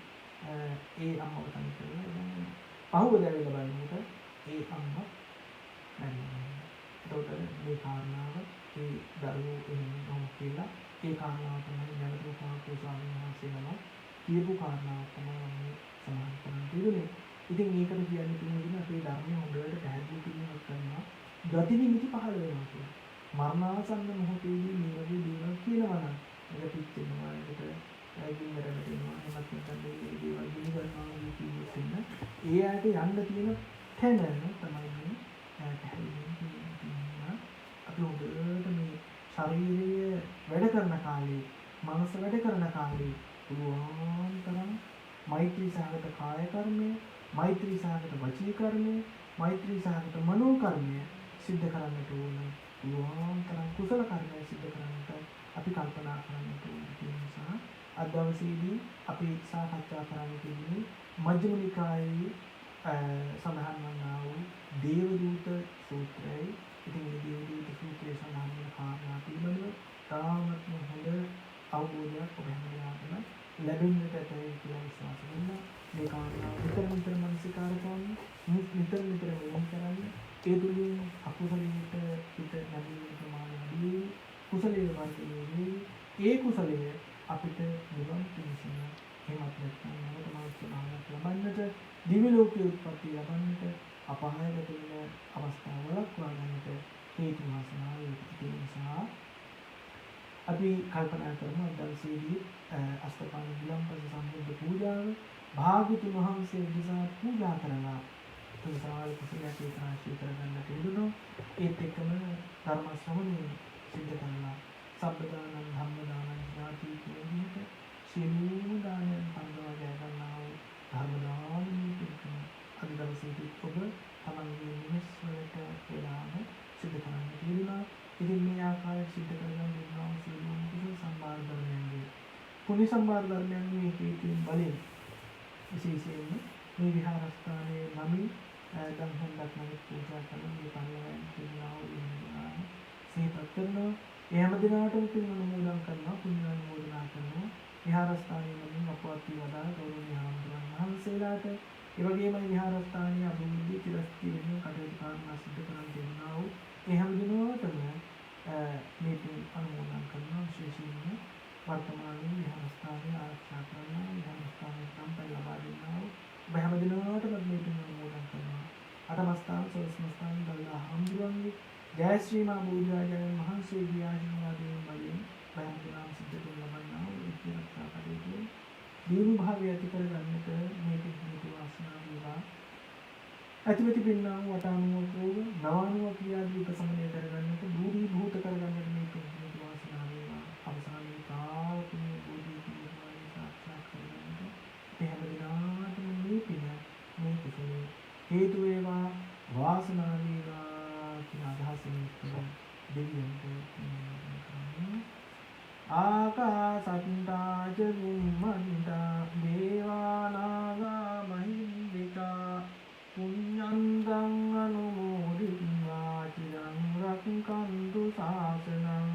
ඒ අම්මව තනි කරලා ඉතින් පහුවදා වෙලා බලනකොට ඒ අම්මා මැරෙනවා. ඒකට මේ කාරණාව ඒ දරුවෝ එහෙම කියලා ඒ කාරණාව තමයි නැවත පාපෝ ස්වාමීන් වහන්සේ නම කියපු කාරණාව තමයි සමාන කරන්න තියෙන්නේ. ඉතින් මේකට කියන්නේ තියෙන්නේ අපේ ධර්මයේ හොඳට පැහැදිලි කිරීමක් කරනවා. ගති නිමිති පහළ වෙනවා කියන්නේ. මරණාසන්න මොහොතේදී මේ වගේ දේවල් කියනවා නම් ඒක පිච්චෙනවා, ඒකට ඇගින්නට වෙනවා, එහෙමත් නැත්නම් මේ දේවල් ගිනිගන්නවා කියන ඒ ආයත යන්න තියෙන තැන තමයි මේ පැහැදිලි කියන්නේ. අපි හොඳට මේ ශරීරය වැඩ කරන කාලේ, මනස වැඩ කරන කාලේ පුළුවන් තරම් මෛත්‍රී සහගත කාය කර්මය, මෛත්‍රී සහගත වචී කර්මය, මෛත්‍රී සහගත මනෝ කර්මය සිද්ධ කරන්නට ඕන. පුළුවන් තරම් කුසල කර්මය සිද්ධ කරන්නට අපි කල්පනා කරන්නට ඕන. ඒ නිසා අද දවසේදී අපි සාකච්ඡා කරන්න තියෙන්නේ මජ්ක්‍ධිම නිකායේ සඳහන් වන්නා වූ දේවදූත සූත්‍රයයි. ඉතින් මේ දේවදූත සූත්‍රයේ සඳහන් වන කාරණා පිළිබඳව තාමත් හොඳ අවබෝධයක් ඔබ හැමදාම ලැබෙන්නට ඇතයි කියලා විශ්වාස කරනවා. මේ කාරණා නිතර මනසිකාර කරන්න, නිතර මෙහෙම කරන්න. ඒ තුලින් අකුසලයට පිට නැගීමේ ප්‍රමාණය වැඩි වෙයි. කුසලයේ වර්ධනය වෙයි. ඒ කුසලය අපිට නිවන් පිණිසම එහෙමත් නැත්නම් නවත මාර්ග භාවයක් ලබන්නට, දිව්‍ය ලෝකයේ උත්පත්ති ලබන්නට, අපායගත වෙන අවස්ථාවලක් වඩන්නට හේතු වාසනා වේ. ඒ නිසා අපි කල්පනා කරමු දවසේදී අස්තපාන විලම්පස සම්බුද්ධ පූජාව භාගතුන් වහන්සේ විසා පූජා කරලා තුන්සාවල් කුසලයක් ඒකාශී කරගන්නට ඉදුණු ඒත් එක්කම ධර්ම ශ්‍රවණය සිද්ධ කරලා සබ්බදානං ධම්මදානං ඥාති කියන විදිහට සියලුම දානයන් පන්දවා ජය ගන්නා වූ ධර්ම දානීය පිළිකම අද දවසේදී ඔබ තමන්ගේ නිවෙස් වලට වේලාම සිද්ධ කරන්න තිබුණා. ඉතින් මේ ආකාරයෙන් සිද්ධ කරගන්න දෙනවා සියලුම කුසල සම්භාර ධර්මයන්ගේ පුණ්‍ය සම්භාර ධර්මයන්ගේ හේතුන් බලයෙන් විශේෂයෙන්ම මේ විහාරස්ථානයේ නමින් දම් හොඳක් නැති පූජා කරන මේ පරිවර්තන කියනවා ඉන්නවා සිහිපත් කරනවා. ඒ හැම දිනකටම පින් අනුමෝදන් කරනවා, පුණ්‍ය අනුමෝදනා කරනවා. විහාරස්ථානයේ නමින් අපවත් වේදා ගෞරවනීය ආමන්ත්‍රණ වහන්සේලාට ඒ වගේම විහාරස්ථානයේ අභිවෘද්ධි චිරස්ථිර වෙන කටයුතු කාරණා සිදු කරන් දෙනවා වූ ඒ හැම දිනකටම මේ පින් අනුමෝදන් කරනවා. විශේෂයෙන්ම වර්තමානයේ විහාරස්ථානයේ ආරක්ෂා කරනවා, විහාරස්ථානයේ සම්පත ලබා දෙනවා වූ හැම දිනකටම මේ පින් අනුමෝදන් කරනවා. අටමස්ථාන සෝස්මස්ථාන දල්ලා හම්දුරන්ගේ ජය ශ්‍රී මා බුදුරජාණන් වහන්සේගේ ආශිර්වාදයෙන් බලයෙන් බයන්තරම් සිද්ධ කරන ලබන්නා වූ ඉතිරක්ෂා කටයුතු දියුණු භාවය ඇති කරගන්නට මේ හේතු වාසනා වේවා. ඇතිවෙති පින්නා වූ වටානුවක් වූ නවානුව ක්‍රියාදී උපසමනය කරගන්නට භූරි භූත කරගන්නට මේ හේතු වාසනා වේවා. අවසානයේ කාලතුමේ බුද්ධි පිළිබඳව සාක්ෂාත් කරගන්නට මේ හැම දිනාටම මේ පින මේ කුසලයේ හේතු වේවා, වාසනා වේවා කියන අදහසින් දෙවියන්ට ආකාසත්තා ච බුම්මන්තා දේවා නාග මහින්దికා පුඤ්ඤන්තං අනුමෝදිत्वा චිරං රක්ඛන්තු ශාසනං.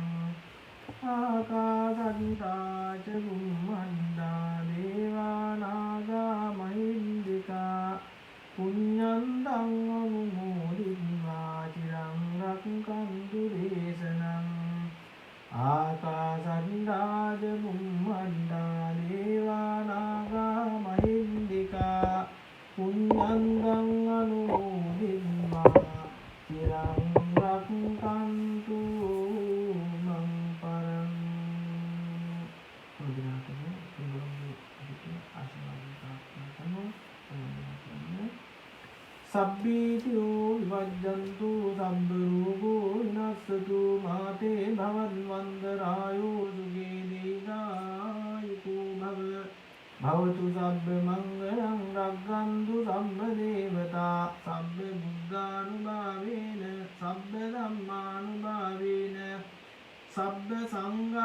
ආකාසත්තා ච බුම්මන්තා දේවා නාග මහින්దికා පුඤ්ඤන්තං අනුමෝදිत्वा චිරං සබ්බීතියෝ විවජ්ජන්තු සබ්බ රෝගෝ විනස්සතු මාතේ භවන්වන්දරායෝ සුඛේ දීඝායුකෝ භවතු සබ්බ මංගලං රක්ඛන්තු සම්ම දේවතා සබ්බ බුද්ධානුභාවේන සබ්බ ධම්මානුභාවේන සබ්බ සංඝ